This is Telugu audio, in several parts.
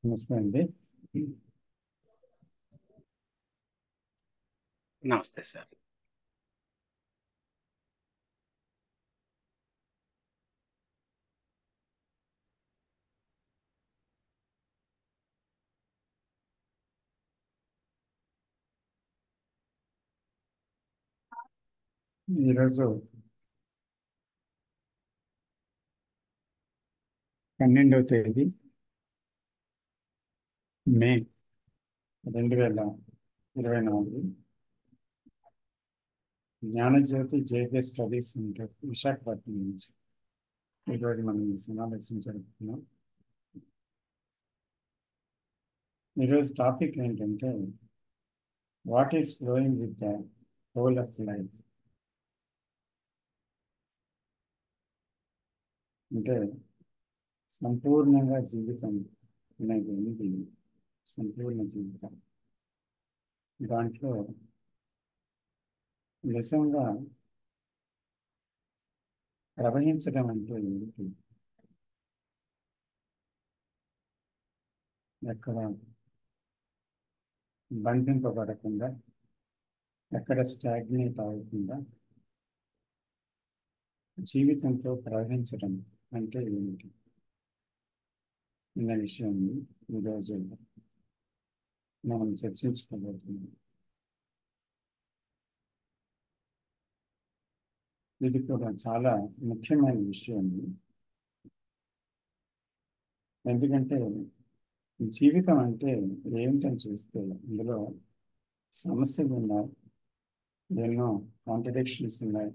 నమస్తే అండి. నమస్తే సార్. ఈరోజు 12వ తేదీ మే 2024 Gnanajyothi JK studies centre Visakhapatnam నుంచి ఈరోజు మనం ఈ సమావేశం జరుపుతున్నాం. ఈరోజు టాపిక్ ఏంటంటే what is flowing with the whole of life. అంటే సంపూర్ణంగా జీవితం అనేది ఉంది. సంపూర్ణ జీవితం దాంట్లో నిజంగా ప్రవహించడం అంటే ఏంటి? ఎక్కడ బంధింపబడకుండా, ఎక్కడ స్టాగ్నేట్ అవ్వకుండా జీవితంతో ప్రవహించడం అంటే ఏమిటి అన్న విషయాన్ని ఈరోజు మనం చర్చించుకోబోతున్నాం. ఇది కూడా చాలా ముఖ్యమైన విషయం. ఎందుకంటే జీవితం అంటే ఏమిటని చూస్తే ఇందులో సమస్యలు ఉన్నాయి, ఎన్నో కాంట్రడిక్షన్స్ ఉన్నాయి,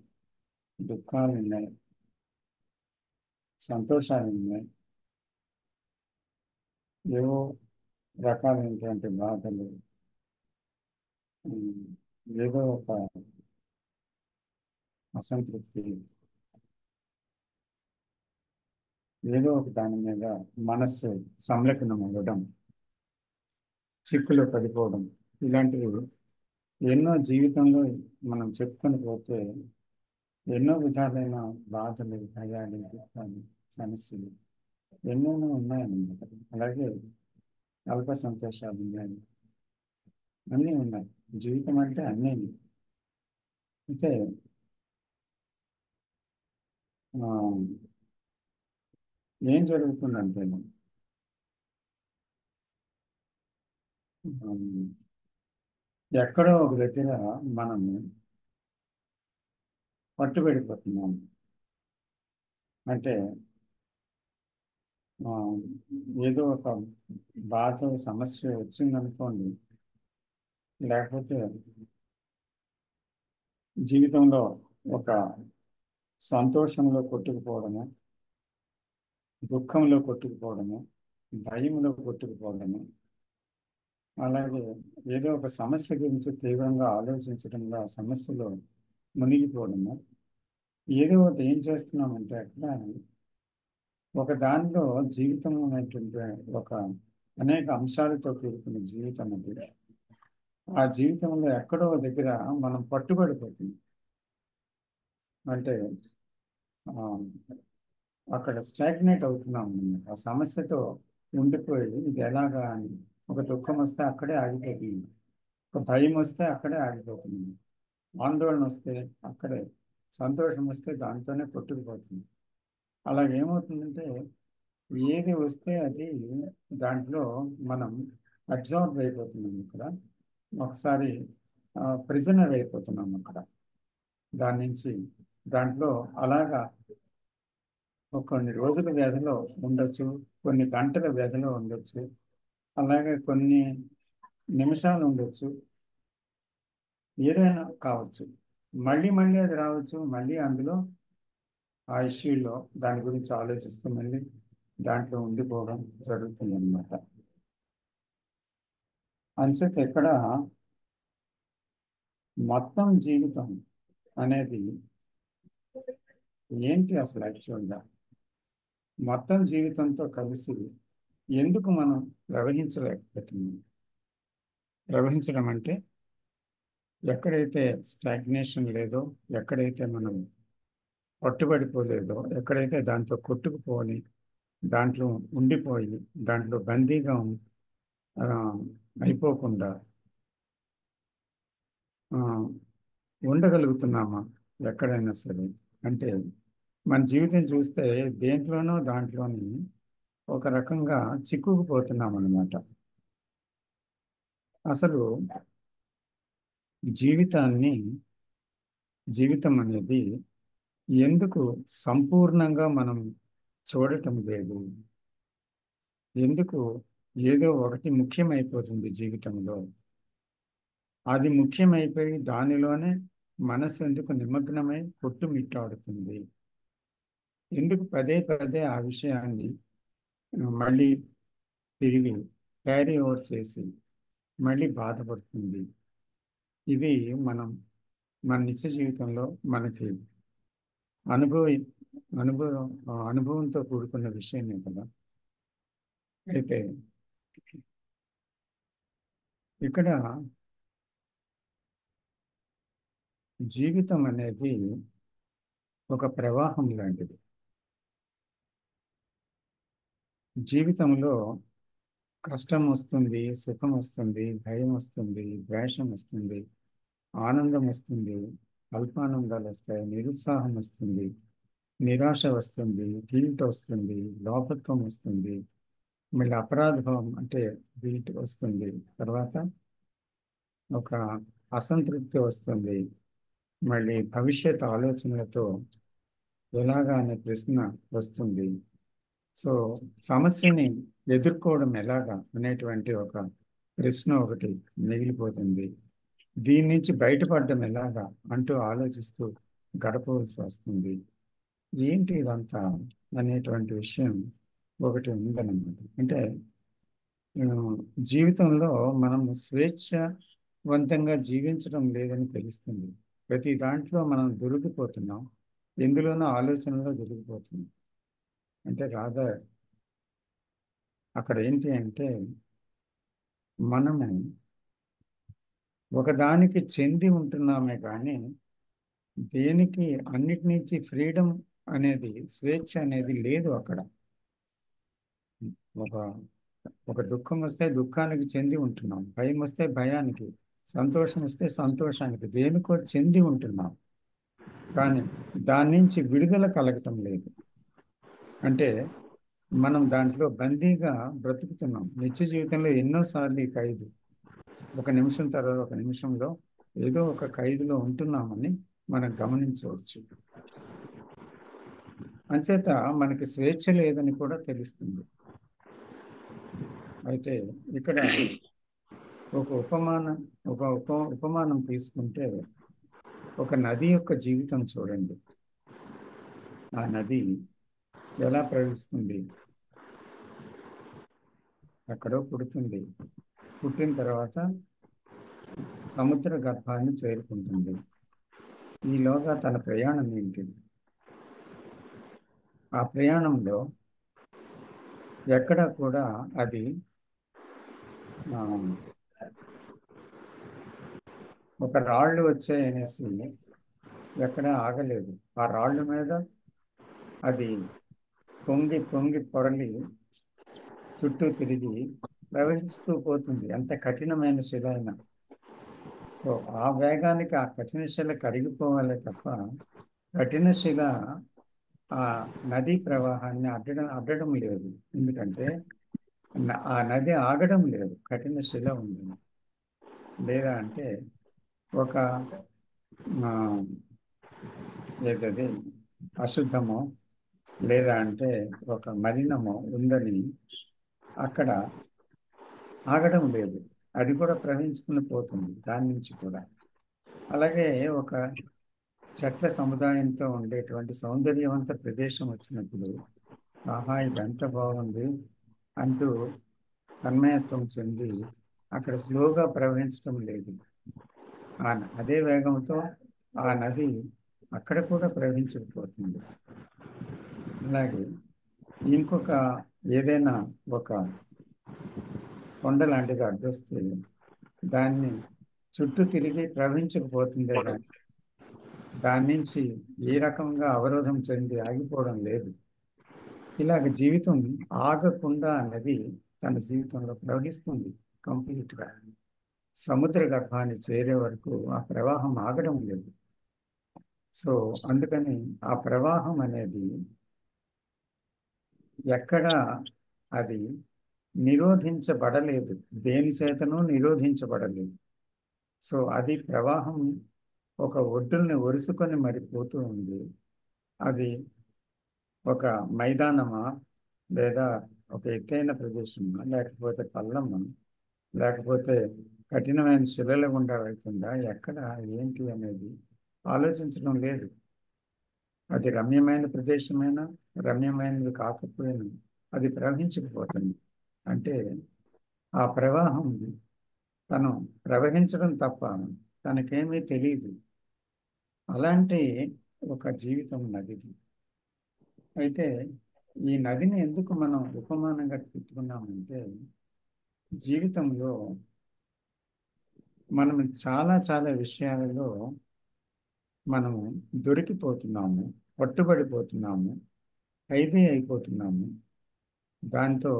దుఃఖాలు ఉన్నాయి, సంతోషాలు ఉన్నాయి, ఏవో రకాలైనటువంటి బాధలు, ఉమ్, ఏదో ఒక అసంతృప్తి, ఏదో ఒక దాని మీద మనస్సు సంలగ్నం అవ్వడం, చిక్కులో పడిపోవడం, ఇలాంటివి ఎన్నో జీవితంలో మనం చెప్పుకొని పోతే ఎన్నో విధాలైన బాధలు, భయాలు, దుఃఖాలు, సమస్యలు ఎన్నెన్నో ఉన్నాయన్నమాట. అలాగే అల్ప సంతోషాలు ఉన్నాయి, అన్నీ ఉన్నాయి. జీవితం అంటే అన్నీ. అయితే ఆ, ఏం జరుగుతుందంటే ఆ, ఎక్కడో ఒక దగ్గర మనం పట్టుబడిపోతున్నాం. అంటే ఆ, ఏదో ఒక బాధ, సమస్య వచ్చిందనుకోండి, లేకపోతే జీవితంలో ఒక సంతోషంలో కొట్టుకుపోవడము, దుఃఖంలో కొట్టుకుపోవడము, భయంలో కొట్టుకుపోవడము, అలాగే ఏదో ఒక సమస్య గురించి తీవ్రంగా ఆలోచించడంలో ఆ సమస్యలో మునిగిపోవడము, ఏదో ఒకటి ఏం చేస్తున్నామంటే అక్కడ ఒక దానిలో జీవితం అనేటువంటి ఒక అనేక అంశాలతో కూడుకున్న జీవితం అది. ఆ జీవితంలో ఎక్కడో ఒక దగ్గర మనం పట్టుబడిపోతుంది. అంటే ఆ, అక్కడ స్టాగ్నేట్ అవుతున్నాం అన్నమాట. ఆ సమస్యతో ఉండిపోయి ఇది ఎలాగా అని ఒక దుఃఖం వస్తే అక్కడే ఆగిపోతుంది, ఒక భయం వస్తే అక్కడే ఆగిపోతుంది, ఆందోళన వస్తే అక్కడే, సంతోషం వస్తే దాంతోనే కొట్టుకుపోతుంది. అలాగేమవుతుందంటే ఏది వస్తే అది దాంట్లో మనం అబ్జర్వ్ అయిపోతున్నాం. ఇక్కడ ఒకసారి ప్రిజనర్ అయిపోతున్నాం అక్కడ. దాని నుంచి దాంట్లో అలాగా కొన్ని రోజుల వ్యవధిలో ఉండొచ్చు, కొన్ని గంటల వ్యవధిలో ఉండొచ్చు, అలాగే కొన్ని నిమిషాలు ఉండొచ్చు, ఏదైనా కావచ్చు. మళ్ళీ మళ్ళీ అది రావచ్చు, మళ్ళీ అందులో ఆ ఇష్యూలో దాని గురించి ఆలోచిస్తూ మళ్ళీ దాంట్లో ఉండిపోవడం జరుగుతుంది అన్నమాట. అంచేత ఇక్కడ మొత్తం జీవితం అనేది ఏంటి అసలు యాక్చువల్గా? మొత్తం జీవితంతో కలిసి ఎందుకు మనం ప్రవహించలేకపోతున్నాం? ప్రవహించడం అంటే ఎక్కడైతే స్టాగ్నేషన్ లేదో, ఎక్కడైతే మనం పట్టుబడిపోలేదో, ఎక్కడైతే దాంతో కొట్టుకుపోని దాంట్లో ఉండిపోయి దాంట్లో బందీగా ఆ, అయిపోకుండా ఆ, ఉండగలుగుతున్నామా ఎక్కడైనా సరే? అంటే మన జీవితం చూస్తే దేంట్లోనో దాంట్లోని ఒక రకంగా చిక్కుకుపోతున్నాం అన్నమాట. అసలు జీవితాన్ని జీవితం అనేది ఎందుకు సంపూర్ణంగా మనం చూడటం లేదు? ఎందుకు ఏదో ఒకటి ముఖ్యమైపోతుంది జీవితంలో? అది ముఖ్యమైపోయి దానిలోనే మనసు ఎందుకు నిమగ్నమై కొట్టుమిట్టాడుతుంది? ఎందుకు పదే పదే ఆ విషయాన్ని మళ్ళీ తిరిగి క్యారీ ఓవర్ చేసి మళ్ళీ బాధపడుతుంది? ఇది మనం మన నిత్య జీవితంలో మనకి అనుభవ అనుభవంతో కూడుకున్న విషయమే కదా. అయితే ఇక్కడ జీవితం అనేది ఒక ప్రవాహం లాంటిది. జీవితంలో కష్టం వస్తుంది, సుఖం వస్తుంది, భయం వస్తుంది, ద్వేషం వస్తుంది, ఆనందం వస్తుంది, అల్పానందాలు వస్తాయి, నిరుత్సాహం వస్తుంది, నిరాశ వస్తుంది, గిల్ట్ వస్తుంది, లోపత్వం వస్తుంది, మళ్ళీ అపరాధ భావం అంటే గిల్ట్ వస్తుంది. తర్వాత ఒక అసంతృప్తి వస్తుంది. మళ్ళీ భవిష్యత్ ఆలోచనలతో ఎలాగా అనే ప్రశ్న వస్తుంది. సో సమస్యని ఎదుర్కోవడం ఎలాగా అనేటువంటి ఒక ప్రశ్న ఒకటి మిగిలిపోతుంది. దీని నుంచి బయటపడడం ఎలాగా అంటూ ఆలోచిస్తూ గడపవలసి వస్తుంది. ఏంటి ఇదంతా అనేటువంటి విషయం ఒకటి ఉందన్నమాట. అంటే ఆ, జీవితంలో మనం స్వేచ్ఛవంతంగా జీవించడం లేదని తెలుస్తుంది. ప్రతి దాంట్లో మనం దొరికిపోతున్నాం, ఎందులోనో ఆలోచనలో దొరికిపోతున్నాం. అంటే రాధా అక్కడ ఏంటి అంటే మనము ఒకదానికి చెంది ఉంటున్నామే కానీ దేనికి అన్నిటి నుంచి ఫ్రీడమ్ అనేది, స్వేచ్ఛ అనేది లేదు అక్కడ. ఒక ఒక దుఃఖం వస్తే దుఃఖానికి చెంది ఉంటున్నాం, భయం వస్తే భయానికి, సంతోషం వస్తే సంతోషానికి, దేనికో చెంది ఉంటున్నాం. కానీ దాని నుంచి విడుదల కలగటం లేదు. అంటే మనం దాంట్లో బందీగా బ్రతుకుతున్నాం. నిత్య జీవితంలో ఎన్నోసార్లు ఈ ఖైదు, ఒక నిమిషం తర్వాత ఒక నిమిషంలో ఏదో ఒక ఖైదులో ఉంటున్నామని మనం గమనించవచ్చు. అంచేత మనకి స్వేచ్ఛ లేదని కూడా తెలుస్తుంది. అయితే ఇక్కడ ఒక ఉపమానం ఉపమానం తీసుకుంటే ఒక నది యొక్క జీవితం చూడండి. ఆ నది ఎలా ప్రవహిస్తుంది? ఎక్కడో పుడుతుంది, పుట్టిన తర్వాత సముద్ర గర్భాన్ని చేరుకుంటుంది. ఈలోగా తన ప్రయాణం ఏంటి? ఆ ప్రయాణంలో ఎక్కడ కూడా అది ఆ, ఒక రాళ్ళు వచ్చాయనేసి ఎక్కడ ఆగలేదు. ఆ రాళ్ళ మీద అది పొంగి పొంగి పొరలి చుట్టూ తిరిగి ప్రవహిస్తూ పోతుంది, ఎంత కఠినమైన శిల అయినా. సో ఆ వేగానికి ఆ కఠిన శిల కరిగిపోవాలి తప్ప కఠిన శిల ఆ నదీ ప్రవాహాన్ని అడ్డడం లేదు. ఎందుకంటే ఆ నది ఆగడం లేదు, కఠిన శిల ఉంది. లేదా అంటే ఒక ఆ, ఏదది అశుద్ధమో లేదా అంటే ఒక మలినమో ఉందని అక్కడ ఆగడం లేదు, అది కూడా ప్రవహించుకుని పోతుంది దాని నుంచి కూడా. అలాగే ఒక చెట్ల సముదాయంతో ఉండేటువంటి సౌందర్యవంత ప్రదేశం వచ్చినప్పుడు ఆహా ఇదంతా బాగుంది అంటూ తన్మయత్వం చెంది అక్కడ స్లోగా ప్రవహించడం లేదు. అదే వేగంతో ఆ నది అక్కడ కూడా ప్రవహించకపోతుంది. అలాగే ఇంకొక ఏదైనా ఒక కొండ లాంటిది అడ్డొస్తే దాన్ని చుట్టూ తిరిగి ప్రవహించకపోతుందే కానీ దాని నుంచి ఏ రకంగా అవరోధం చెంది ఆగిపోవడం లేదు. ఇలాగ జీవితం ఆగకుండా అన్నది తన జీవితంలో ప్రవహిస్తుంది కంప్లీట్గా. సముద్ర గర్భాన్ని చేరే వరకు ఆ ప్రవాహం ఆగడం లేదు. సో అందుకని ఆ ప్రవాహం అనేది ఎక్కడ అది నిరోధించబడలేదు, దేని చేతనూ నిరోధించబడలేదు. సో అది ప్రవాహం ఒక ఒడ్డుల్ని ఒరుసుకొని మరి పోతూ ఉంది. అది ఒక మైదానమా, లేదా ఒక ఎత్తైన ప్రదేశమా, లేకపోతే పల్లమా, లేకపోతే కఠినమైన శిలల గుండా వెళ్తుందా, ఎక్కడ ఏంటి అనేది ఆలోచించడం లేదు. అది రమ్యమైన ప్రదేశమైనా, రమ్యమైనది కాకపోయినా అది ప్రవహించకపోతుంది. అంటే ఆ ప్రవాహం తను ప్రవహించడం తప్ప తనకేమీ తెలియదు. అలాంటి ఒక జీవితం నదిది. అయితే ఈ నదిని ఎందుకు మనం ఉపమానంగా పెట్టుకున్నామంటే, జీవితంలో మనం చాలా చాలా విషయాలలో మనము దొరికిపోతున్నాము, పట్టుబడిపోతున్నాము, ఖైదీ అయిపోతున్నాము. దాంతో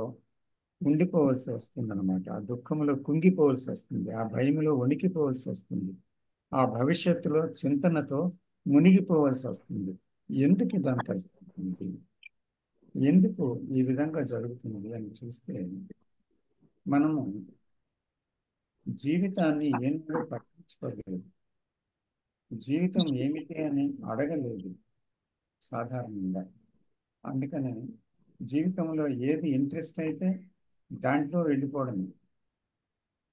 ఉండిపోవలసి వస్తుంది అనమాట. ఆ దుఃఖంలో కుంగిపోవలసి వస్తుంది, ఆ భయములో వణికిపోవలసి వస్తుంది, ఆ భవిష్యత్తులో చింతనతో మునిగిపోవలసి వస్తుంది. ఎందుకు ఇదంతా జరుగుతుంది, ఎందుకు ఈ విధంగా జరుగుతుంది అని చూస్తే, మనము జీవితాన్ని ఏనాడో పట్టించుకోలేదు, జీవితం ఏమిటి అని అడగలేదు సాధారణంగా. అందుకని జీవితంలో ఏది ఇంట్రెస్ట్ అయితే దాంట్లో వెళ్ళిపోవడం.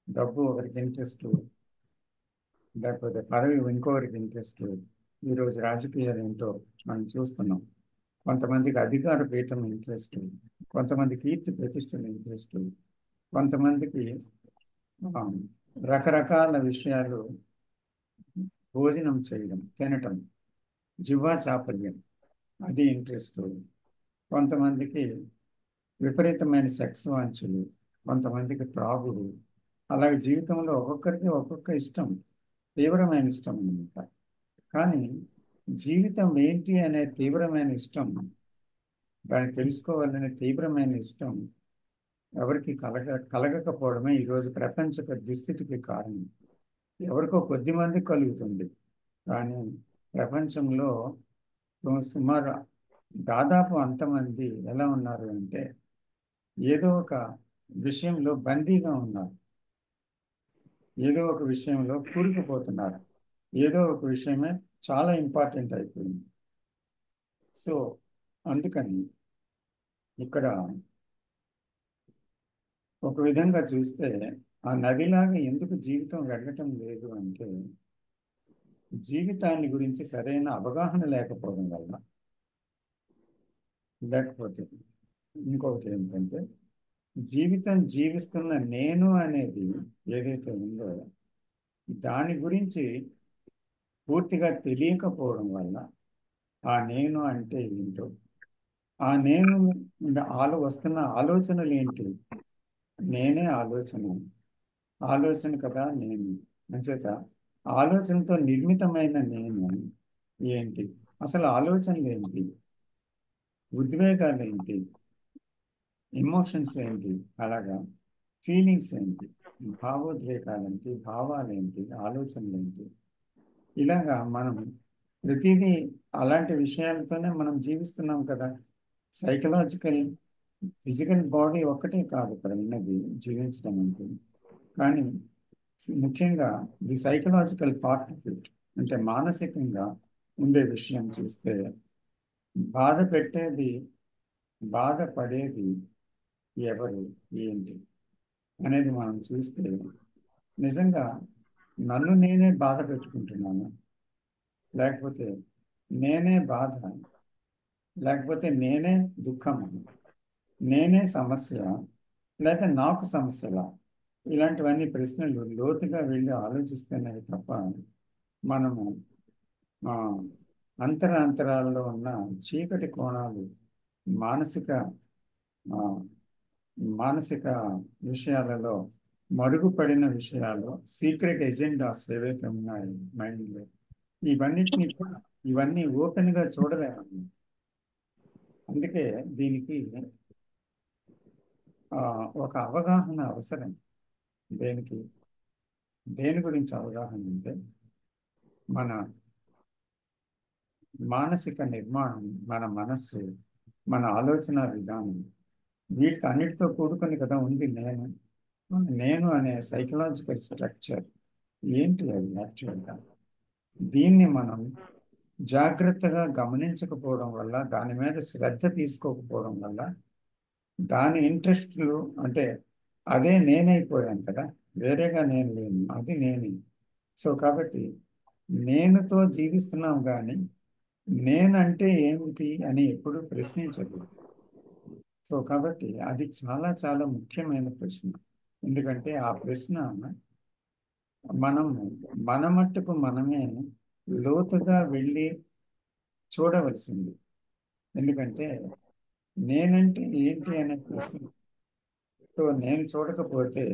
డబ్బు ఒకరికి ఇంట్రెస్ట్, లేకపోతే పదవి ఇంకొకరికి ఇంట్రెస్ట్. ఈరోజు రాజకీయాలు ఏంటో మనం చూస్తున్నాం. కొంతమందికి అధికార పీఠం ఇంట్రెస్ట్, కొంతమంది కీర్తి ప్రతిష్టలు ఇంట్రెస్ట్, కొంతమందికి ఆ, రకరకాల విషయాలు, భోజనం చేయడం, తినటం, జివ్వా చాపల్యం, అది ఇంట్రెస్ట్. కొంతమందికి విపరీతమైన సెక్స్ వాంఛలు, కొంతమందికి త్రాగుడు. అలాగే జీవితంలో ఒక్కొక్కరికి ఒక్కొక్క ఇష్టం, తీవ్రమైన ఇష్టం అన్నమాట. కానీ జీవితం ఏంటి అనే తీవ్రమైన ఇష్టం, దాన్ని తెలుసుకోవాలనే తీవ్రమైన ఇష్టం ఎవరికి కలగకపోవడమే ఈరోజు ప్రపంచ దుస్థితికి కారణం. ఎవరికో కొద్ది మంది కలుగుతుంది, కానీ ప్రపంచంలో సుమారు దాదాపు అంతమంది ఎలా ఉన్నారు అంటే, ఏదో ఒక విషయంలో బందీగా ఉన్నారు, ఏదో ఒక విషయంలో కూరుకుపోతున్నారు, ఏదో ఒక విషయమే చాలా ఇంపార్టెంట్ అయిపోయింది. సో అందుకని ఇక్కడ ఒక విధంగా చూస్తే, ఆ నదిలాగా ఎందుకు జీవితం వెళ్ళటం లేదు అంటే, జీవితాన్ని గురించి సరైన అవగాహన లేకపోవడం వల్ల. లేకపోతే ఇంకొకటి ఏంటంటే, జీవితం జీవిస్తున్న నేను అనేది ఏదైతే ఉందో దాని గురించి పూర్తిగా తెలియకపోవడం వల్ల, ఆ నేను అంటే ఏంటో, ఆ నేను వస్తున్న ఆలోచనలు ఏంటి, నేనే ఆలోచన, ఆలోచన కదా నేను, అంచేత ఆలోచనతో నిర్మితమైన నేను ఏంటి, అసలు ఆలోచనలు ఏంటి, ఉద్వేగాలు ఏంటి, ఎమోషన్స్ ఏంటి, అలాగా ఫీలింగ్స్ ఏంటి, భావోద్రేకాలేంటి, భావాలేంటి, ఆలోచనలు ఏంటి, ఇలాగా మనం ప్రతిదీ అలాంటి విషయాలతోనే మనం జీవిస్తున్నాం కదా. సైకలాజికల్, ఫిజికల్ బాడీ ఒక్కటే కాదు ఇక్కడ ఉన్నది జీవించడం అంటే. కానీ ముఖ్యంగా the psychological part of it, అంటే మానసికంగా ఉండే విషయం చూస్తే, బాధ పెట్టేది, బాధపడేది ఎవరు, ఏంటి అనేది మనం చూస్తే, నిజంగా నన్ను నేనే బాధ పెట్టుకుంటున్నాను, లేకపోతే నేనే బాధ, లేకపోతే నేనే దుఃఖం, నేనే సమస్య, లేక నాకు సమస్యలా, ఇలాంటివన్నీ ప్రశ్నలు లోతుగా వెళ్ళి ఆలోచిస్తేనే తప్ప మనము ఆ, అంతరాంతరాల్లో ఉన్న చీకటి కోణాలు, మానసిక ఆ, మానసిక విషయాలలో, మరుగుపడిన విషయాలు, సీక్రెట్ ఎజెండాస్ ఏవైతే ఉన్నాయో మైండ్లో, ఇవన్నిటిని ఇవన్నీ ఓపెన్గా చూడలేము. అందుకే దీనికి ఒక అవగాహన అవసరం. దేనికి దేని గురించి అవగాహన అంటే మన మానసిక నిర్మాణం, మన మనస్సు, మన ఆలోచన విధానం, వీటన్నిటితో కూడుకొని కదా ఉంది నేను. నేను అనే సైకలాజికల్ స్ట్రక్చర్ ఏంటి అది యాక్చువల్గా? దీన్ని మనం జాగ్రత్తగా గమనించకపోవడం వల్ల, దాని మీద శ్రద్ధ తీసుకోకపోవడం వల్ల, దాని ఇంట్రెస్ట్లు అంటే అదే నేనైపోయాను కదా, వేరేగా నేను లేను, అది నేనే. సో కాబట్టి నేనుతో జీవిస్తున్నాం కానీ నేనంటే ఏమిటి అని ఎప్పుడు ప్రశ్నించదు. సో కాబట్టి అది చాలా చాలా ముఖ్యమైన ప్రశ్న. ఎందుకంటే ఆ ప్రశ్న మనం మన మట్టుకు మనమే లోతుగా వెళ్ళి చూడవలసింది. ఎందుకంటే నేనంటే ఏంటి అనే ప్రశ్నతో నేను చూడకపోతే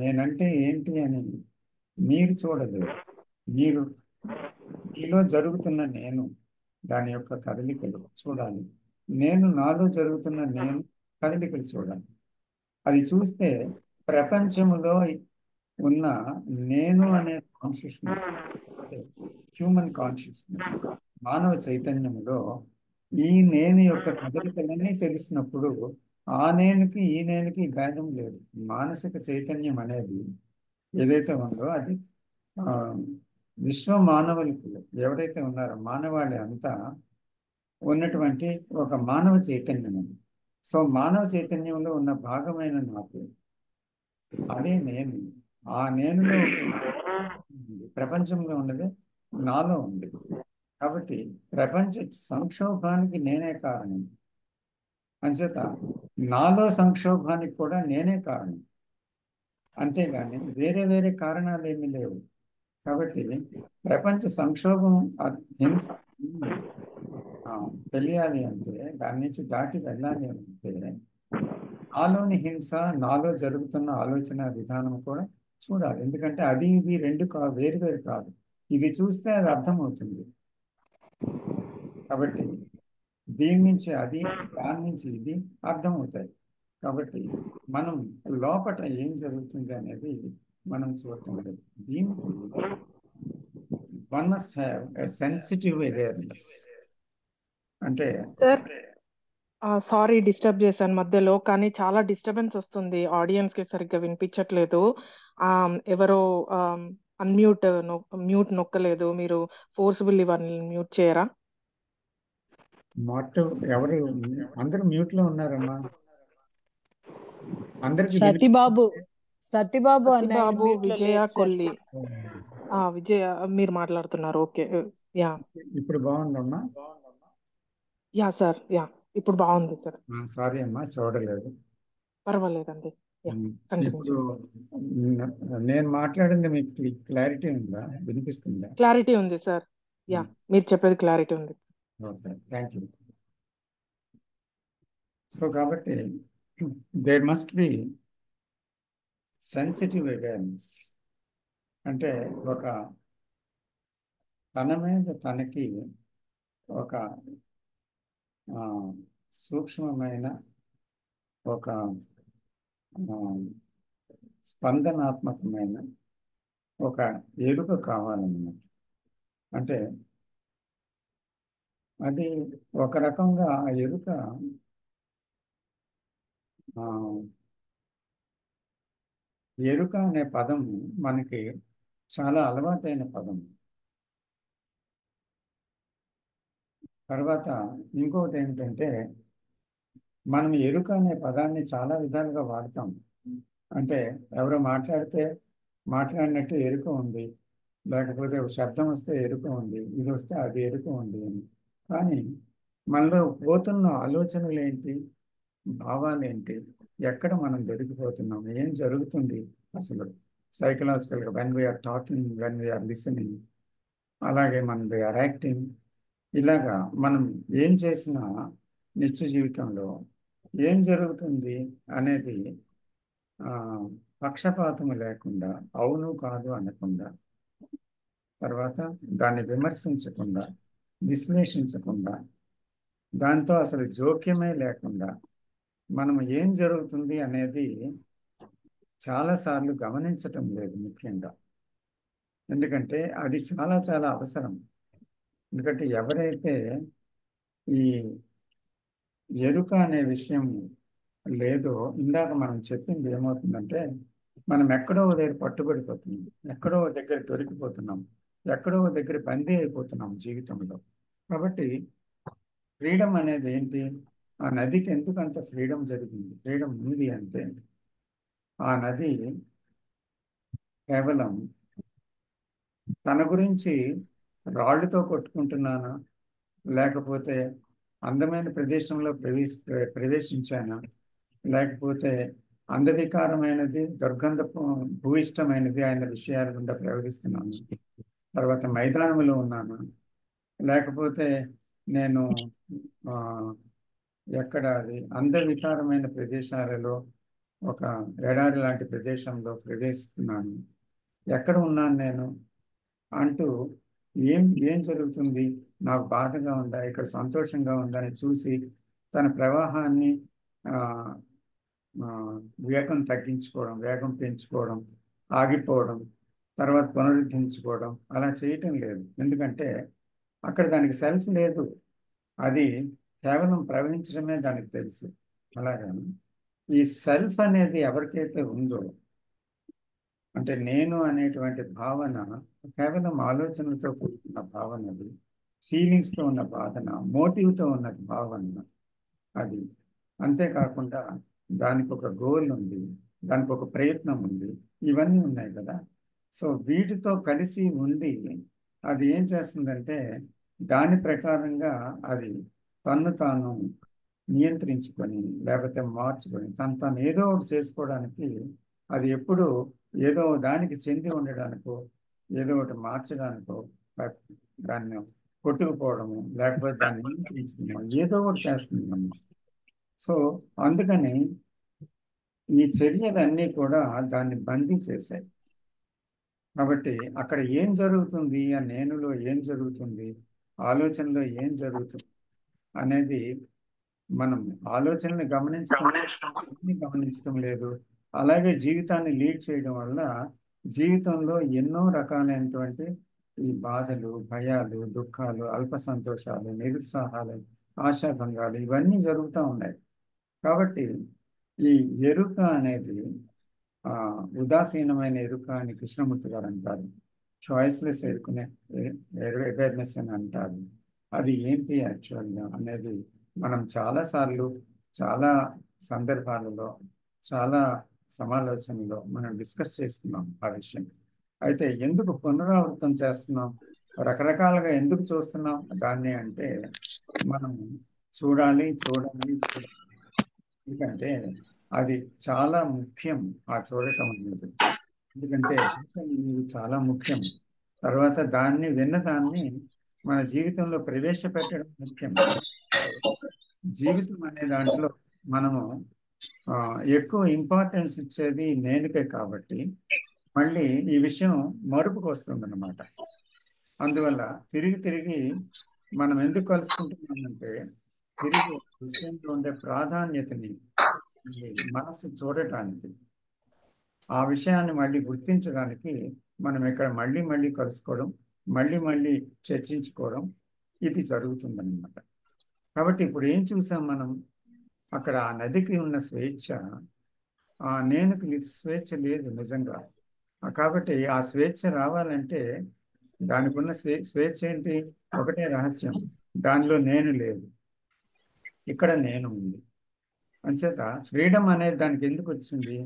నేనంటే ఏంటి అని మీరు చూడలేరు. మీరు మీలో జరుగుతున్న నేను, దాని యొక్క కదలికలు చూడాలి. నేను నాలో జరుగుతున్న నేను కదలికలు చూడాలి. అది చూస్తే ప్రపంచములో ఉన్న నేను అనే కాన్షియస్నెస్, హ్యూమన్ కాన్షియస్నెస్, మానవ చైతన్యములో ఈ నేను యొక్క కదలికలన్నీ తెలిసినప్పుడు ఆ నేనుకి ఈ నేనుకి భేదం లేదు. మానసిక చైతన్యం అనేది ఏదైతే ఉందో అది ఆ, విశ్వ మానవులకు ఎవరైతే ఉన్నారో మానవాళి అంతా ఉన్నటువంటి ఒక మానవ చైతన్యం అది. సో మానవ చైతన్యంలో ఉన్న భాగమైన నాకు అదే నేను. ఆ నేనులో ఉంది. ప్రపంచంలో ఉన్నది నాలో ఉంది. కాబట్టి ప్రపంచ సంక్షోభానికి నేనే కారణం. అంచేత నాలో సంక్షోభానికి కూడా నేనే కారణం. అంతేగాని వేరే వేరే కారణాలు ఏమీ లేవు. కాబట్టి ప్రపంచ సంక్షోభం, హింస ఉంది. ఆ, తెలియాలి అంటే, దాని నుంచి దాటి వెళ్ళాలి అంటే నాలోని హింస, నాలో జరుగుతున్న ఆలోచన విధానం కూడా చూడాలి. ఎందుకంటే అది ఇది రెండు వేరు వేరు కాదు. ఇది చూస్తే అది అర్థమవుతుంది. కాబట్టి దీని నుంచి అది, దాని నుంచి ఇది అర్థమవుతాయి. కాబట్టి మనం లోపట ఏం జరుగుతుంది అనేది మనం చూడటం లేదు. దీనికి one must have a sensitive awareness. అంటే సార్, సారీ డిస్టర్బ్ చేశాను మధ్యలో, కానీ చాలా డిస్టర్బెన్స్ వస్తుంది, ఆడియన్స్ కి సరిగ్గా వినిపించట్లేదు. ఎవరో అన్మ్యూట్ మ్యూట్ నొక్కలేదు. మీరు ఫోర్స్ఫుల్లీ వాళ్ళని మ్యూట్ చేయరా? మాట ఎవరు? అందరూ మ్యూట్ లో ఉన్నారమ్మా. అందరికి సతీబాబు సతీబాబు అన్న ఆయన సత్యబాబు, మ్యూట్ లో విజయ, లేరు సార్. కొల్లి. విజయ, మీరు మాట్లాడుతున్నారు. ఓకే. యా ఇప్పుడు బాగుందమ్మా. యా సార్, యా ఇప్పుడు బాగుంది సార్. సారీ అమ్మా, చూడలేదు. పర్వాలేదండి. యా కంటిన్యూ ఇప్పుడు చేయండి. నేను మాట్లాడింది మీకు క్లారిటీ ఉందా? వినిపిస్తుందా? క్లారిటీ ఉంది సార్. యా, మీరు చెప్పేది క్లారిటీ ఉంది. Okay, thank you. సో కాబట్టి there must be sensitive awareness. అంటే ఒక తన మీద తనకి ఒక ఆ, సూక్ష్మమైన ఒక ఆ, స్పందనాత్మకమైన ఒక ఎరుక కావాలన్నమాట. అంటే అది ఒక రకంగా ఆ ఎరుక ఆ, ఎరుక అనే పదం మనకి చాలా అలవాటైన పదం. తర్వాత ఇంకొకటి ఏంటంటే, మనం ఎరుక అనే పదాన్ని చాలా విధాలుగా వాడతాం. అంటే ఎవరో మాట్లాడినట్టు ఎరుక ఉంది, లేకపోతే ఒక శబ్దం వస్తే ఎరుక ఉంది, ఇది వస్తే అది ఎరుక ఉంది అని. కానీ మనలో పోతున్న ఆలోచనలు ఏంటి, భావాలు ఏంటి, ఎక్కడ మనం దొరికిపోతున్నాం, ఏం జరుగుతుంది అసలు సైకలాజికల్గా, when we are talking, when we are listening, అలాగే మన వీఆర్ యాక్టింగ్. ఇలాగా మనం ఏం చేసినా నిత్య జీవితంలో ఏం జరుగుతుంది అనేది ఆ, పక్షపాతము లేకుండా, అవును కాదు అనకుండా, తర్వాత దాన్ని విమర్శించకుండా, విశ్లేషించకుండా దాంతో అసలు జోక్యమే లేకుండా మనం ఏం జరుగుతుంది అనేది చాలాసార్లు గమనించటం లేదు ముఖ్యంగా. ఎందుకంటే అది చాలా చాలా అవసరం. ఎందుకంటే ఎవరైతే ఈ ఎరుక అనే విషయం లేదో, ఇందాక మనం చెప్పింది ఏమవుతుందంటే, మనం ఎక్కడో ఓ దగ్గర పట్టుబడిపోతున్నాం, ఎక్కడో ఓ దగ్గర దొరికిపోతున్నాం, ఎక్కడో ఓ దగ్గర బందీ అయిపోతున్నాం జీవితంలో. కాబట్టి ఫ్రీడమ్ అనేది ఏంటి? ఆ నదికి ఎందుకు అంత ఫ్రీడమ్ జరిగింది, ఫ్రీడమ్ ఉంది అంటే, ఆ నది కేవలం తన గురించి రాళ్ళతో కొట్టుకుంటున్నానా, లేకపోతే అందమైన ప్రదేశంలో ప్రవేశించానా, లేకపోతే అందవికారమైనది దుర్గంధ భూయిష్టమైనది ఆయన విషయాల గుండా ప్రవహిస్తున్నాను, తర్వాత మైదానంలో ఉన్నాను, లేకపోతే నేను ఆ, ఎక్కడ అది అందవికారమైన ప్రదేశాలలో ఒక ఎడారి లాంటి ప్రదేశంలో ప్రవేశిస్తున్నాను, ఎక్కడ ఉన్నాను నేను అంటూ ఏం ఏం జరుగుతుంది, నాకు బాధగా ఉందా, ఇక్కడ సంతోషంగా ఉందా అని చూసి తన ప్రవాహాన్ని ఆ, ఆ, వేగం తగ్గించుకోవడం, వేగం పెంచుకోవడం, ఆగిపోవడం, తర్వాత పునరుద్ధరించుకోవడం అలా చేయటం లేదు. ఎందుకంటే అక్కడ దానికి సెల్ఫ్ లేదు, అది కేవలం ప్రవహించడమే దానికి తెలుసు. అలాగే ఈ సెల్ఫ్ అనేది ఎవరికైతే ఉందో, అంటే నేను అనేటువంటి భావన కేవలం ఆలోచనలతో కూడుతున్న భావన, అది ఫీలింగ్స్తో ఉన్న భావన, మోటివ్తో ఉన్న భావన అది. అంతేకాకుండా దానికి ఒక గోల్ ఉంది, దానికి ఒక ప్రయత్నం ఉంది, ఇవన్నీ ఉన్నాయి కదా. సో వీటితో కలిసి ఉండి అది ఏం చేస్తుందంటే, దాని ప్రకారంగా అది తన్ను తాను నియంత్రించుకొని, లేకపోతే మార్చుకొని, తను ఏదో ఒకటి చేసుకోవడానికి, అది ఎప్పుడు ఏదో దానికి చెంది ఉండడానికో, ఏదో ఒకటి మార్చడానికో, దాన్ని కొట్టుకుపోవడము, లేకపోతే దాన్ని నియంత్రించడము, ఏదో ఒకటి చేస్తుంది మనిషి. సో అందుకని ఈ చర్యలన్నీ కూడా దాన్ని బందీ చేశాయి. కాబట్టి అక్కడ ఏం జరుగుతుంది, ఆ నేనులో ఏం జరుగుతుంది, ఆలోచనలో ఏం జరుగుతుంది అనేది మనం ఆలోచనని గమనించడం లేదు. అలాగే జీవితాన్ని లీడ్ చేయడం వల్ల జీవితంలో ఎన్నో రకాలైనటువంటి ఈ బాధలు, భయాలు, దుఃఖాలు, అల్ప సంతోషాలు, నిరుత్సాహాలు, ఆశాభంగాలు ఇవన్నీ జరుగుతూ ఉన్నాయి. కాబట్టి ఈ ఎరుక అనేది ఆ ఉదాసీనమైన ఎరుక అని కృష్ణమూర్తి గారు అంటారు. చాయిస్లెస్ ఎరుకునే అవేర్నెస్ అని అంటారు. అది ఏంటి యాక్చువల్గా అనేది మనం చాలాసార్లు, చాలా సందర్భాలలో, చాలా సమాలోచనలో మనం డిస్కస్ చేసుకున్నాం ఆ విషయం. అయితే ఎందుకు పునరావృతం చేస్తున్నాం, రకరకాలుగా ఎందుకు చూస్తున్నాం దాన్ని అంటే, మనం చూడాలి చూడాలి చూడాలి, ఎందుకంటే అది చాలా ముఖ్యం ఆ చూడటం అనేది. ఎందుకంటే ఇది చాలా ముఖ్యం. తర్వాత దాన్ని విన్నదాన్ని మన జీవితంలో ప్రవేశపెట్టడం ముఖ్యం. జీవితం అనే దాంట్లో మనము ఆ, ఎక్కువ ఇంపార్టెన్స్ ఇచ్చేది నేనుకే. కాబట్టి మళ్ళీ ఈ విషయం మరుపుకు వస్తుందన్నమాట. అందువల్ల తిరిగి తిరిగి మనం ఎందుకు కలుసుకుంటున్నామంటే, తిరిగి విషయంలో ఉండే ప్రాధాన్యతని ఈ మనసు చూడటానికి, ఆ విషయాన్ని మళ్ళీ గుర్తించడానికి మనం ఇక్కడ మళ్ళీ మళ్ళీ కలుసుకోవడం, మళ్ళీ మళ్ళీ చర్చించుకోవడం ఇది జరుగుతుందన్నమాట. కాబట్టి ఇప్పుడు ఏం చూసాం మనం, అక్కడ ఆ నదికి ఉన్న స్వేచ్ఛ, ఆ నేనుకి స్వేచ్ఛ లేదు నిజంగా. కాబట్టి ఆ స్వేచ్ఛ రావాలంటే దానికి ఉన్న స్వేచ్ఛ ఏంటి? ఒకటే రహస్యం, దానిలో నేను లేదు, ఇక్కడ నేను ఉంది. అంచేత ఫ్రీడమ్ అనేది దానికి ఎందుకు వచ్చింది?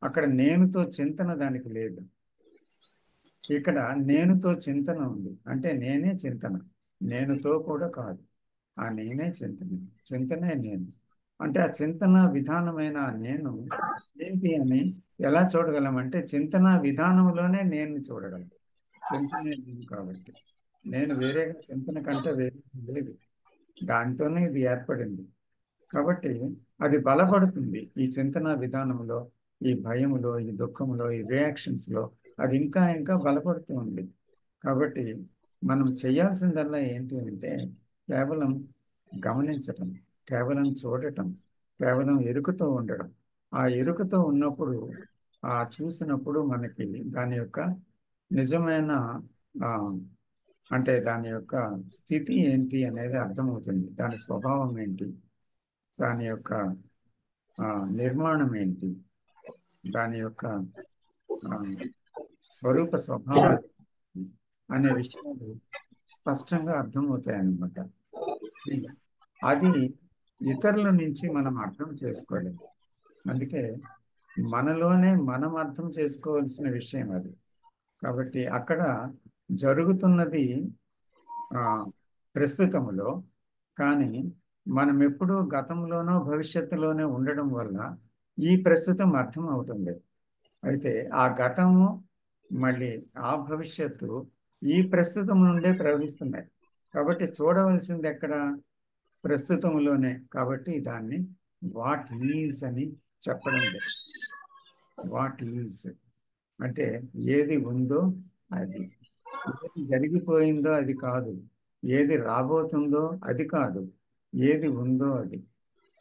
అక్కడ నేనుతో చింతన దానికి లేదు, ఇక్కడ నేనుతో చింతన ఉంది. అంటే నేనే చింతన, నేనుతో కూడా కాదు, ఆ నేనే చింతన, చింతనే నేను. అంటే ఆ చింతన విధానమైన ఆ నేను ఏంటి అని ఎలా చూడగలం అంటే, చింతన విధానంలోనే నేను చూడగలం. చింతనే నేను కాబట్టి, నేను వేరేగా చింతన కంటే వేరే లేదు, దాంతోనే ఇది ఏర్పడింది. కాబట్టి అది బలపడుతుంది ఈ చింతన విధానంలో, ఈ భయములో, ఈ దుఃఖంలో, ఈ రియాక్షన్స్లో అది ఇంకా ఇంకా బలపడుతూ ఉంది. కాబట్టి మనం చేయాల్సిందల్లా ఏంటి అంటే, కేవలం గమనించటం, కేవలం చూడటం, కేవలం ఎరుకతో ఉండడం. ఆ ఎరుకతో ఉన్నప్పుడు, ఆ చూసినప్పుడు మనకి దాని యొక్క నిజమైన ఆ, అంటే దాని యొక్క స్థితి ఏంటి అనేది అర్థమవుతుంది. దాని స్వభావం ఏంటి, దాని యొక్క నిర్మాణం ఏంటి, దాని యొక్క ఆ, స్వరూప స్వభావాలు అనే విషయాలు స్పష్టంగా అర్థమవుతాయి అన్నమాట. అది ఇతరుల నుంచి మనం అర్థం చేసుకోలేము. అందుకే మనలోనే మనం అర్థం చేసుకోవాల్సిన విషయం అది. కాబట్టి అక్కడ జరుగుతున్నది ఆ, ప్రస్తుతములో, కానీ మనం ఎప్పుడూ గతంలోనో భవిష్యత్తులోనే ఉండడం వల్ల ఈ ప్రస్తుతం అర్థం అవుతుంది. అయితే ఆ గతము మళ్ళీ ఆ భవిష్యత్తు ఈ ప్రస్తుతం నుండే ప్రవహిస్తున్నాయి. కాబట్టి చూడవలసింది ఎక్కడ? ప్రస్తుతంలోనే. కాబట్టి దాన్ని వాట్ ఈజ్ అని చెప్పడం లేదు. వాట్ ఈజ్ అంటే ఏది ఉందో అది, ఏది జరిగిపోయిందో అది కాదు, ఏది రాబోతుందో అది కాదు, ఏది ఉందో అది.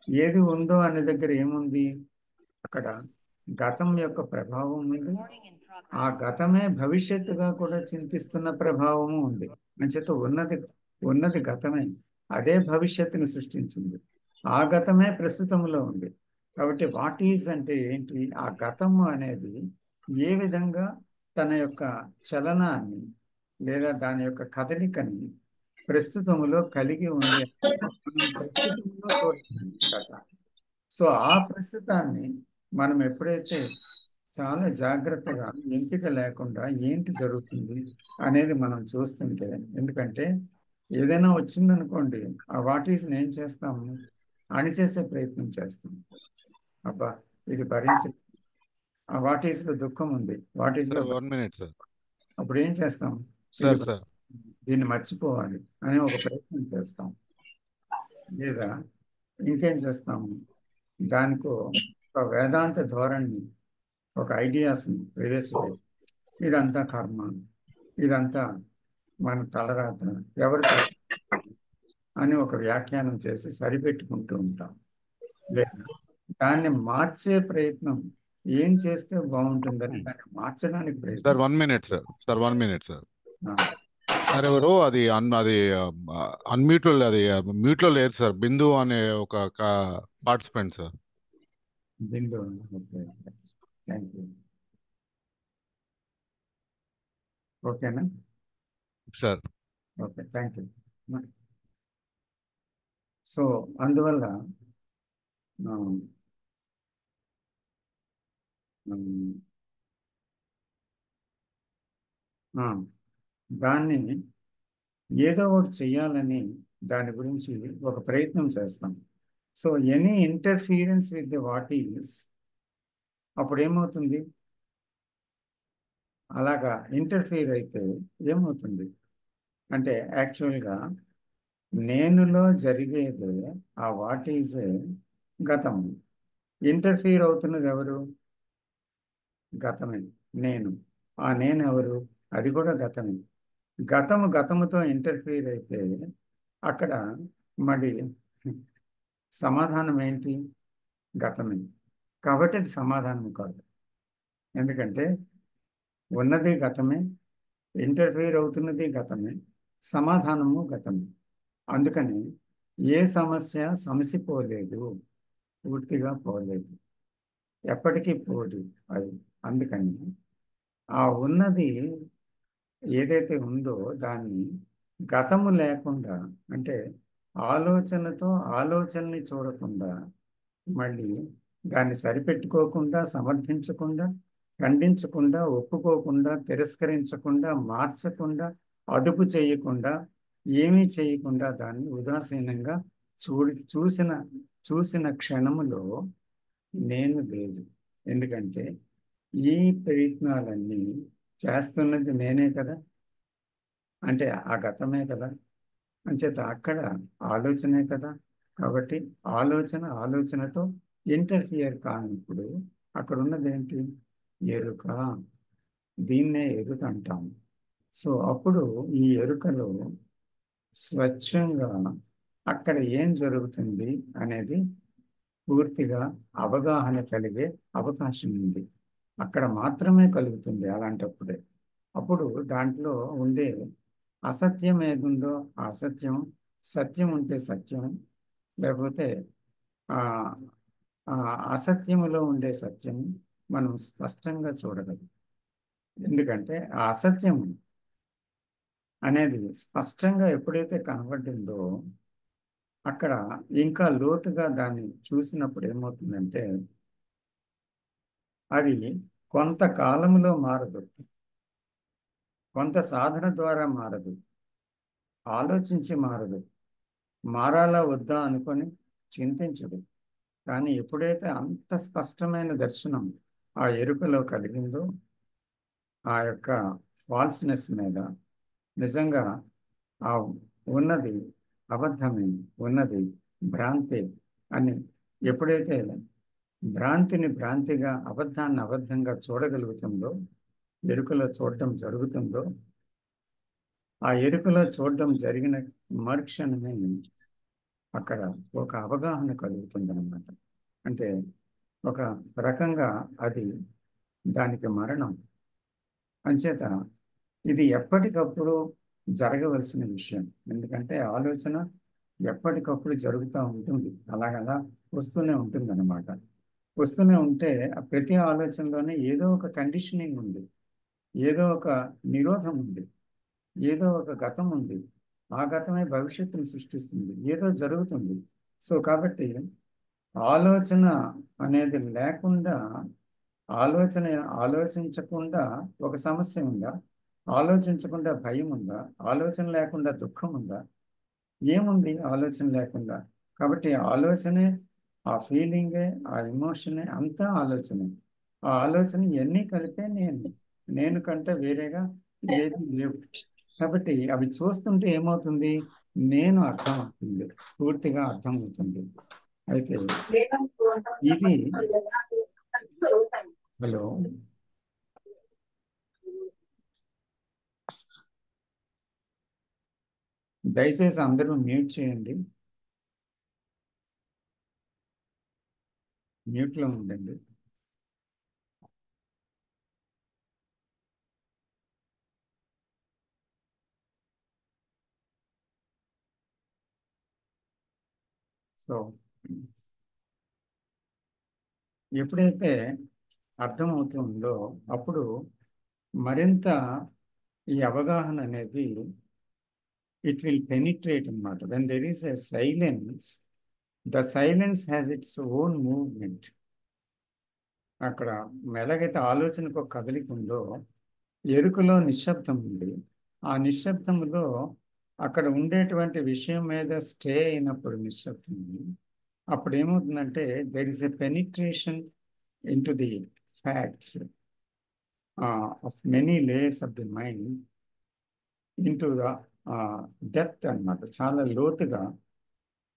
ఏది ఉందో అనే దగ్గర ఏముంది? అక్కడ గతం యొక్క ప్రభావం ఉంది. ఆ గతమే భవిష్యత్తుగా కూడా చింతిస్తున్న ప్రభావము ఉంది. అంచేత ఉన్నది ఉన్నది గతమే, అదే భవిష్యత్తుని సృష్టించింది. ఆ గతమే ప్రస్తుతంలో ఉంది. కాబట్టి వాట్ ఈజ్ అంటే ఏంటి? ఆ గతము అనేది ఏ విధంగా తన యొక్క చలనాన్ని లేదా దాని యొక్క కదలికని ప్రస్తుతములో కలిగి ఉంది అంటే మనం ప్రస్తుతంలో చూడగలం గత. సో ఆ ప్రస్తుతాన్ని మనం ఎప్పుడైతే చాలా జాగ్రత్తగా ఎంపిక లేకుండా ఏంటి జరుగుతుంది అనేది మనం చూస్తుంటే, ఎందుకంటే ఏదైనా వచ్చిందనుకోండి, ఆ వాట్ ఈజ్ ఏం చేస్తాము? అణిచేసే ప్రయత్నం చేస్తాం. అబ్బా ఇది భరించి, ఆ వాట్ ఈజ్ లో దుఃఖం ఉంది, what is low sir 1 minute sir. అప్పుడు ఏం చేస్తాం? ఇది సార్ దీన్ని మర్చిపోవాలి అని ఒక ప్రయత్నం చేస్తాం. లేదా ఇంకేం చేస్తాము? దానికో ఒక వేదాంత ధోరణి, ఒక ఐడియాస్ని ప్రవేశపెట్టి ఇదంతా కర్మ, ఇదంతా మన తలరాత, ఎవరు తల అని ఒక వ్యాఖ్యానం చేసి సరిపెట్టుకుంటూ ఉంటాం. లేదా దాన్ని మార్చే ప్రయత్నం, ఏం చేస్తే బాగుంటుందని దాన్ని మార్చడానికి సార్ ప్రయత్నం 1 minute సార్ 1 minute సార్. ఆ, సార్ ఎవరు అది అది అన్మ్యూట్ లో, అది మ్యూట్ లో లేదు సార్. బిందు అనే ఒక participant sir. Bindu. Okay, thank you. ఓకేనా? Sir okay, thank you. So అందువల్ల ఆ, ఆ, దాన్ని ఏదో ఒకటి చెయ్యాలని దాని గురించి ఒక ప్రయత్నం చేస్తాం. So any interference with the what is, అప్పుడు ఏమవుతుంది? అలాగా ఇంటర్ఫీర్ అయితే ఏమవుతుంది అంటే యాక్చువల్గా నేనులో జరిగేదే ఆ వాట్ ఈజ్ గతం. ఇంటర్ఫీర్ అవుతున్నది ఎవరు? గతమే, నేను. ఆ నేను ఎవరు? అది కూడా గతమే. గతము గతముతో ఇంటర్ఫీర్ అయితే అక్కడ మరి సమాధానం ఏంటి? గతమే. కాబట్టి అది సమాధానం కాదు. ఎందుకంటే ఉన్నది గతమే, ఇంటర్ఫీర్ అవుతున్నది గతమే, సమాధానము గతమే. అందుకని ఏ సమస్య సమసిపోలేదు, పూర్తిగా పోలేదు, ఎప్పటికీ పోదు అది. అందుకని ఆ ఉన్నది ఏదైతే ఉందో దాన్ని గతము లేకుండా, అంటే ఆలోచనతో ఆలోచనని చూడకుండా, మళ్ళీ దాన్ని సరిపెట్టుకోకుండా, సమర్థించకుండా, ఖండించకుండా, ఒప్పుకోకుండా, తిరస్కరించకుండా, మార్చకుండా, అదుపు చేయకుండా, ఏమీ చేయకుండా దాన్ని ఉదాసీనంగా చూసిన చూసిన క్షణములో నేను లేదు. ఎందుకంటే ఈ ప్రయత్నాలన్నీ చేస్తున్నది నేనే కదా, అంటే ఆ గతమే కదా, అంచేత అక్కడ ఆలోచనే కదా. కాబట్టి ఆలోచనతో ఇంటర్ఫియర్ కానప్పుడు అక్కడ ఉన్నది ఏంటి? ఎరుక. దీన్నే ఎరుక అంటాము. సో అప్పుడు ఈ ఎరుకలో స్వచ్ఛంగా అక్కడ ఏం జరుగుతుంది అనేది పూర్తిగా అవగాహన కలిగే అవకాశం ఉంది. అక్కడ మాత్రమే కలుగుతుంది అలాంటప్పుడే. అప్పుడు దాంట్లో ఉండే అసత్యం ఏదుందో ఆ అసత్యం, సత్యం ఉంటే సత్యం, లేకపోతే ఆ ఆ అసత్యములో ఉండే సత్యం మనం స్పష్టంగా చూడగలం. ఎందుకంటే ఆ అసత్యం అనేది స్పష్టంగా ఎప్పుడైతే కనబడిందో అక్కడ ఇంకా లోతుగా దాన్ని చూసినప్పుడు ఏమవుతుందంటే అది కొంతకాలంలో మారదు, కొంత సాధన ద్వారా మారదు, ఆలోచించి మారదు, మారాలా వద్దా అనుకొని చింతించదు. కానీ ఎప్పుడైతే అంత స్పష్టమైన దర్శనం ఆ ఎరుకలో కలిగిందో ఆ యొక్క ఫాల్స్నెస్ మీద నిజంగా ఆ ఉన్నది అబద్ధమే, ఉన్నది భ్రాంతి అని ఎప్పుడైతే భ్రాంతిని భ్రాంతిగా, అబద్ధాన్ని అబద్ధంగా చూడగలుగుతుందో, ఎరుకలో చూడటం జరుగుతుందో, ఆ ఎరుకలో చూడటం జరిగిన మరుక్షణమే అక్కడ ఒక అవగాహన కలుగుతుందన్నమాట. అంటే ఒక రకంగా అది దానికి మరణం. అంచేత ఇది ఎప్పటికప్పుడు జరగవలసిన విషయం. ఎందుకంటే ఆలోచన ఎప్పటికప్పుడు జరుగుతూ ఉంటుంది, అలాగలా వస్తూనే ఉంటుంది అన్నమాట. వస్తూనే ఉంటే ఆ ప్రతి ఆలోచనలోనే ఏదో ఒక కండిషనింగ్ ఉంది, ఏదో ఒక నిరోధం ఉంది, ఏదో ఒక గతం ఉంది. ఆ గతమే భవిష్యత్తును సృష్టిస్తుంది, ఏదో జరుగుతుంది. సో కాబట్టి ఆలోచన అనేది లేకుండా, ఆలోచన ఆలోచించకుండా ఒక సమస్య ఉందా? ఆలోచించకుండా భయం ఉందా? ఆలోచన లేకుండా దుఃఖం ఉందా? ఏముంది ఆలోచన లేకుండా? కాబట్టి ఆలోచనే, ఆ ఫీలింగే, ఆ ఎమోషనే అంతా ఆలోచనే. ఆ ఆలోచన ఇవన్నీ కలిపే నేను. నేను కంటే వేరేగా ఇవేవి లేవు. కాబట్టి అవి చూస్తుంటే ఏమవుతుంది? నేను అర్థమవుతుంది, పూర్తిగా అర్థమవుతుంది. అయితే ఇది హలో, దయచేసి అందరూ మ్యూట్ చేయండి, మ్యూట్లో ఉండండి. సో ఎప్పుడైతే అర్థమవుతుందో అప్పుడు మరింత ఈ అవగాహన అనేది ఇట్ విల్ పెనిట్రేట్ అన్నమాట. When there is a silence, the silence has its own movement. అక్కడ ఎలాగైతే ఆలోచనకు ఒక కదలిక ఉందో, ఎరుకలో నిశ్శబ్దం ఉంది. ఆ నిశ్శబ్దంలో అక్కడ ఉండేటువంటి విషయం మీద స్టే అయినప్పుడు నిశ్శబ్దం, అప్పుడు ఏమవుతుందంటే there is a penetration in to the facts of many layers of the mind into the depth అన్నమాట. చాలా లోతుగా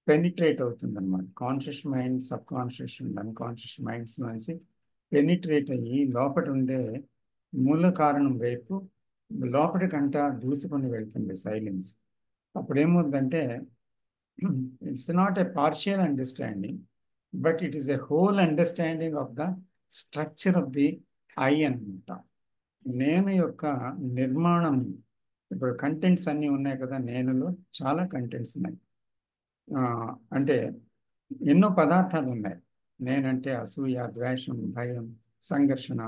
పెనిట్రేట్ అవుతుంది అనమాట. Conscious mind, sub conscious and unconscious minds నుంచి పెనిట్రేట్ అయ్యి లోపల ఉండే మూల కారణం వైపు లోపలికంటా దూసుకొని వెళ్తుంది సైలెన్స్. అప్పుడు ఏమవుతుందంటే it's not a partial understanding, but it is a whole understanding of the structure of the I అనమాట. నేను యొక్క నిర్మాణం. ఇప్పుడు కంటెంట్స్ అన్నీ ఉన్నాయి కదా, నేనులో చాలా కంటెంట్స్ ఉన్నాయి. అంటే ఎన్నో పదార్థాలు ఉన్నాయి. నేనంటే అసూయ, ద్వేషం, భయం, సంఘర్షణ,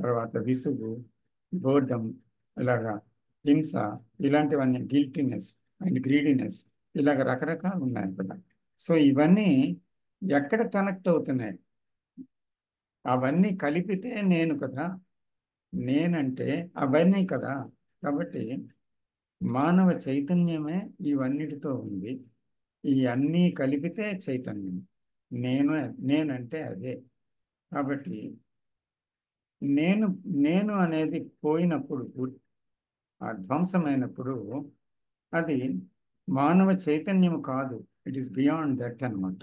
తర్వాత విసుగు, బోర్డమ్, ఇలాగా హింస, ఇలాంటివన్నీ, గిల్టీనెస్ అండ్ గ్రీడీనెస్, ఇలాగ రకరకాలు ఉన్నాయి కదా. సో ఇవన్నీ ఎక్కడ కనెక్ట్ అవుతున్నాయి? అవన్నీ కలిపితే నేను కదా, నేనంటే అవన్నీ కదా. కాబట్టి మానవ చైతన్యమే ఇవన్నిటితో ఉంది. ఈ అన్నీ కలిపితే చైతన్యం. నేనంటే అదే. కాబట్టి నేను నేను అనేది పోయినప్పుడు, ఆ ధ్వంసమైనప్పుడు అది మానవ చైతన్యం కాదు, ఇట్ ఈస్ బియాండ్ దట్ అనమాట.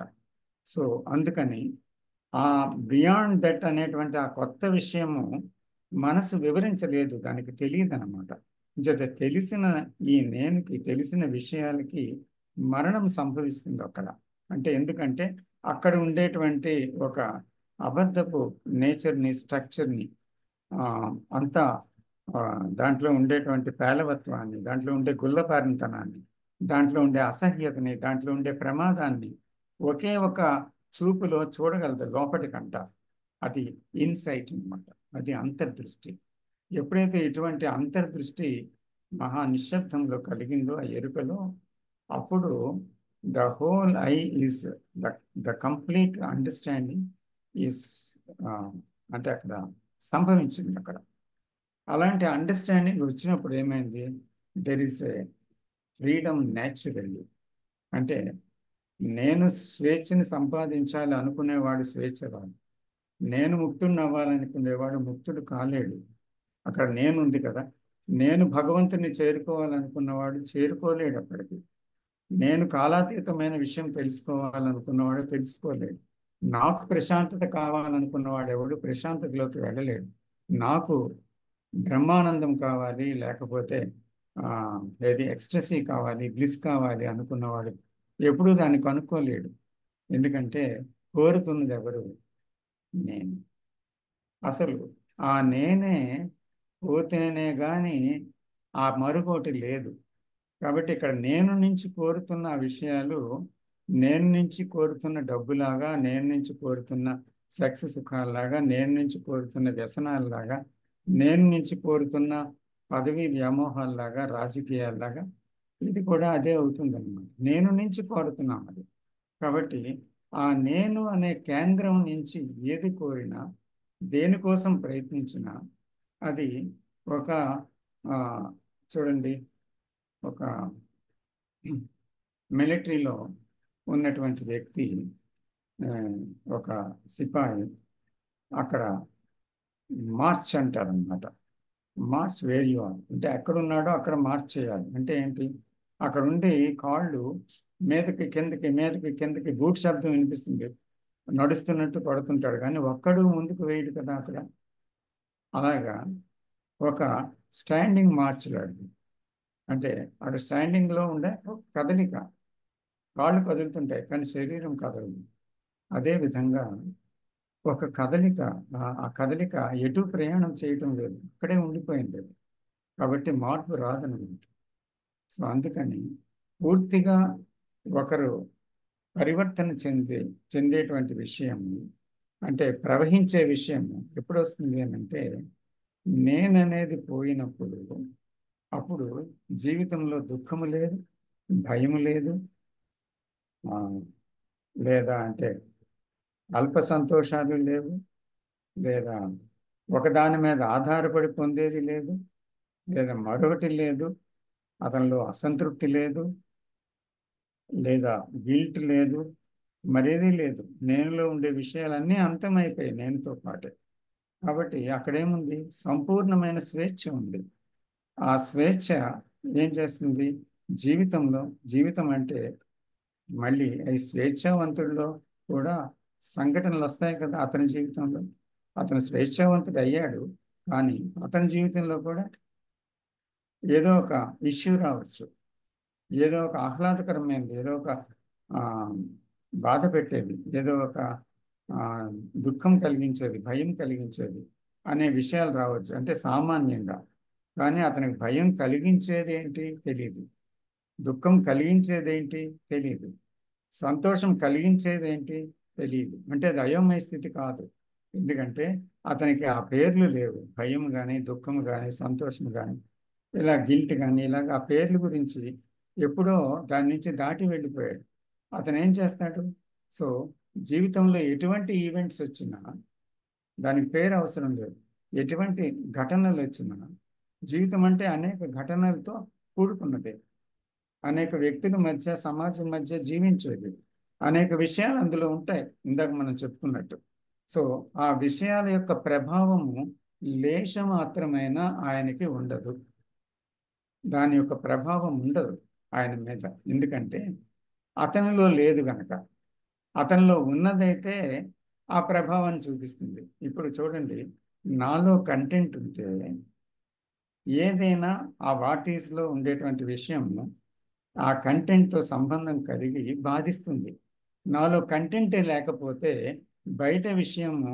సో అందుకని ఆ బియాండ్ దట్ అనేటువంటి ఆ కొత్త విషయము మనసు వివరించలేదు, దానికి తెలియదు అనమాట. తెలిసిన ఈ నేనుకి, తెలిసిన విషయాలకి మరణం సంభవిస్తుంది అక్కడ. అంటే ఎందుకంటే అక్కడ ఉండేటువంటి ఒక అబద్ధపు నేచర్ని, స్ట్రక్చర్ని, అంతా ఆ, దాంట్లో ఉండేటువంటి పేలవత్వాన్ని, దాంట్లో ఉండే గుల్లపారితనాన్ని, దాంట్లో ఉండే అసహ్యతని, దాంట్లో ఉండే ప్రమాదాన్ని ఒకే ఒక చూపులో చూడగలదు లోపటికంట. అది ఇన్సైట్ అన్నమాట. అది అంతర్దృష్టి. ఎప్పుడైతే ఇటువంటి అంతర్దృష్టి మహా నిశ్శబ్దంలో కలిగిందో, ఆ ఎరుకలో, అప్పుడు the whole I is the the complete understanding is, అంటే అక్కడ సంభవించింది అక్కడ. అలాంటి అండర్స్టాండింగ్ వచ్చినప్పుడు ఏమైంది? There is a freedom naturally. అంటే నేను స్వేచ్ఛని సంపాదించాలి అనుకునేవాడు స్వేచ్ఛ కాదు, నేను ముక్తుడిని అవ్వాలనుకునేవాడు ముక్తుడు కాలేడు. అక్కడ నేనుంది కదా. నేను భగవంతుని చేరుకోవాలనుకున్నవాడు చేరుకోలేడు అక్కడికి. నేను కాలాతీతమైన విషయం తెలుసుకోవాలనుకున్నవాడు తెలుసుకోలేడు. నాకు ప్రశాంతత కావాలనుకున్నవాడు ఎవడు ప్రశాంతతలోకి వెళ్ళలేడు. నాకు బ్రహ్మానందం కావాలి, లేకపోతే ఆ, ఏది ఎక్స్ట్రసీ కావాలి, బ్లిస్ కావాలి అనుకున్నవాడు ఎప్పుడూ దాన్ని కనుక్కోలేడు. ఎందుకంటే కోరుతున్నది ఎవరు? నేను. అసలు ఆ నేనే పోతేనే కానీ ఆ మరొకటి లేదు. కాబట్టి ఇక్కడ నేను నుంచి కోరుతున్న ఆ విషయాలు, నేను నుంచి కోరుతున్న డబ్బులాగా, నేను నుంచి కోరుతున్న సెక్స్ సుఖాల్లాగా, నేను నుంచి కోరుతున్న వ్యసనాల్లాగా, నేను నుంచి కోరుతున్న పదవి వ్యామోహాల్లాగా, రాజకీయాల్లాగా ఇది కూడా అదే అవుతుందన్నమాట. నేను నుంచి కోరుతున్నాం అది. కాబట్టి ఆ నేను అనే కేంద్రం నుంచి ఏది కోరినా, దేనికోసం ప్రయత్నించినా అది ఒక ఆ, చూడండి, ఒక మిలిటరీలో ఉన్నటువంటి వ్యక్తి, ఆ, ఒక సిపాయి, అక్కడ మార్చ్ అంటారనమాట. మార్చ్ వేర్ యు ఆర్ అంటే ఎక్కడున్నాడో అక్కడ మార్చ్ చేయాలి. అంటే ఏంటి? అక్కడ ఉండి కాళ్ళు మీదకి కిందకి, మీదకి కిందకి బూట్ శబ్దం వినిపిస్తుంది, నడుస్తున్నట్టు పడుతుంటాడు, కానీ ఒక్కడు ముందుకు వేయడు కదా అక్కడ. అలాగా ఒక స్టాండింగ్ మార్చ్ లాంటిది. అంటే అక్కడ స్టాండింగ్లో ఉండే ఒక కదలిక, కాళ్ళు కదులుతుంటాయి కానీ శరీరం కదలదు. అదే విధంగా ఒక కదలిక, ఆ కదలిక ఎటు ప్రయాణం చేయటం లేదు, అక్కడే ఉండిపోయింది అది. కాబట్టి మార్పు రాదనమాట. సో అందుకని పూర్తిగా ఒకరు పరివర్తన చెందేటువంటి విషయం, అంటే ప్రవహించే విషయం ఎప్పుడు వస్తుంది అని అంటే, నేననేది పోయినప్పుడు. అప్పుడు జీవితంలో దుఃఖము లేదు, భయము లేదు, ఆ, లేదా అంటే అల్ప సంతోషాలు లేవు, లేదా ఒకదాని మీద ఆధారపడి పొందేది లేదు, లేదా మరొకటి లేదు, అతనిలో అసంతృప్తి లేదు, లేదా గిల్ట్ లేదు, మరేదీ లేదు. నేనులో ఉండే విషయాలన్నీ అంతమైపోయాయి నేనుతో పాటే. కాబట్టి అక్కడేముంది? సంపూర్ణమైన స్వేచ్ఛ ఉంది. ఆ స్వేచ్ఛ ఏం చేస్తుంది జీవితంలో? జీవితం అంటే మళ్ళీ ఈ స్వేచ్ఛావంతుడిలో కూడా సంఘటనలు వస్తాయి కదా. అతని జీవితంలో అతను స్వేచ్ఛావంతుడు అయ్యాడు, కానీ అతని జీవితంలో కూడా ఏదో ఒక ఇష్యూ రావచ్చు, ఏదో ఒక ఆహ్లాదకరమైనది, ఏదో ఒక ఆ, బాధ పెట్టేది, ఏదో ఒక ఆ, దుఃఖం కలిగించేది, భయం కలిగించేది అనే విషయాలు రావచ్చు, అంటే సామాన్యంగా. కానీ అతనికి భయం కలిగించేది ఏంటి తెలియదు, దుఃఖం కలిగించేది ఏంటి తెలియదు, సంతోషం కలిగించేది ఏంటి తెలియదు. అంటే అది అయోమయ స్థితి కాదు. ఎందుకంటే అతనికి ఆ పేర్లు లేవు. భయం కానీ, దుఃఖం కానీ, సంతోషం కానీ, ఇలా గిల్ట్ కానీ, ఇలాగ ఆ పేర్ల గురించి ఎప్పుడో దాని నుంచి దాటి వెళ్ళిపోయాడు. అతను ఏం చేస్తాడు? సో జీవితంలో ఎటువంటి ఈవెంట్స్ వచ్చినా దానికి పేరు అవసరం లేదు. ఎటువంటి ఘటనలు వచ్చినా, జీవితం అంటే అనేక ఘటనలతో కూడుకున్నదే, అనేక వ్యక్తుల మధ్య, సమాజం మధ్య జీవించేది, అనేక విషయాలు అందులో ఉంటాయి ఇందాక మనం చెప్పుకున్నట్టు. సో ఆ విషయాల యొక్క ప్రభావము లేశ మాత్రమైన ఆయనకి ఉండదు. దాని యొక్క ప్రభావం ఉండదు ఆయన మీద. ఎందుకంటే అతనిలో లేదు గనక. అతనిలో ఉన్నదైతే ఆ ప్రభావాన్ని చూపిస్తుంది. ఇప్పుడు చూడండి, నాలో కంటెంట్ ఉంటే ఏదైనా ఆ వాట్ ఈస్లో ఉండేటువంటి విషయం ఆ కంటెంట్తో సంబంధం కలిగి బాధిస్తుంది. నాలో కంటెంటే లేకపోతే బయట విషయము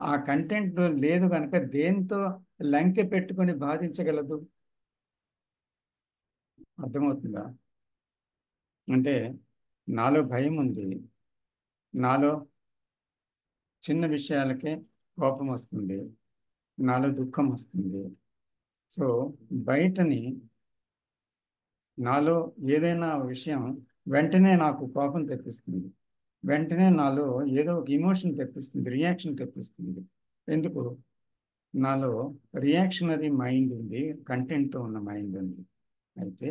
ఆ కంటెంట్లో లేదు కనుక దేంతో లంకె పెట్టుకొని బాధించగలదు? అర్థమవుతుందా? అంటే నాలో భయం ఉంది, నాలో చిన్న విషయాలకే కోపం వస్తుంది, నాలో దుఃఖం వస్తుంది. సో బయటని నాలో ఏదైనా విషయం వెంటనే నాకు కోపం తెప్పిస్తుంది, వెంటనే నాలో ఏదో ఒక ఇమోషన్ తెప్పిస్తుంది, రియాక్షన్ తెప్పిస్తుంది. ఎందుకు? నాలో రియాక్షనరీ మైండ్ ఉంది, కంటెంట్తో ఉన్న మైండ్ ఉంది. అయితే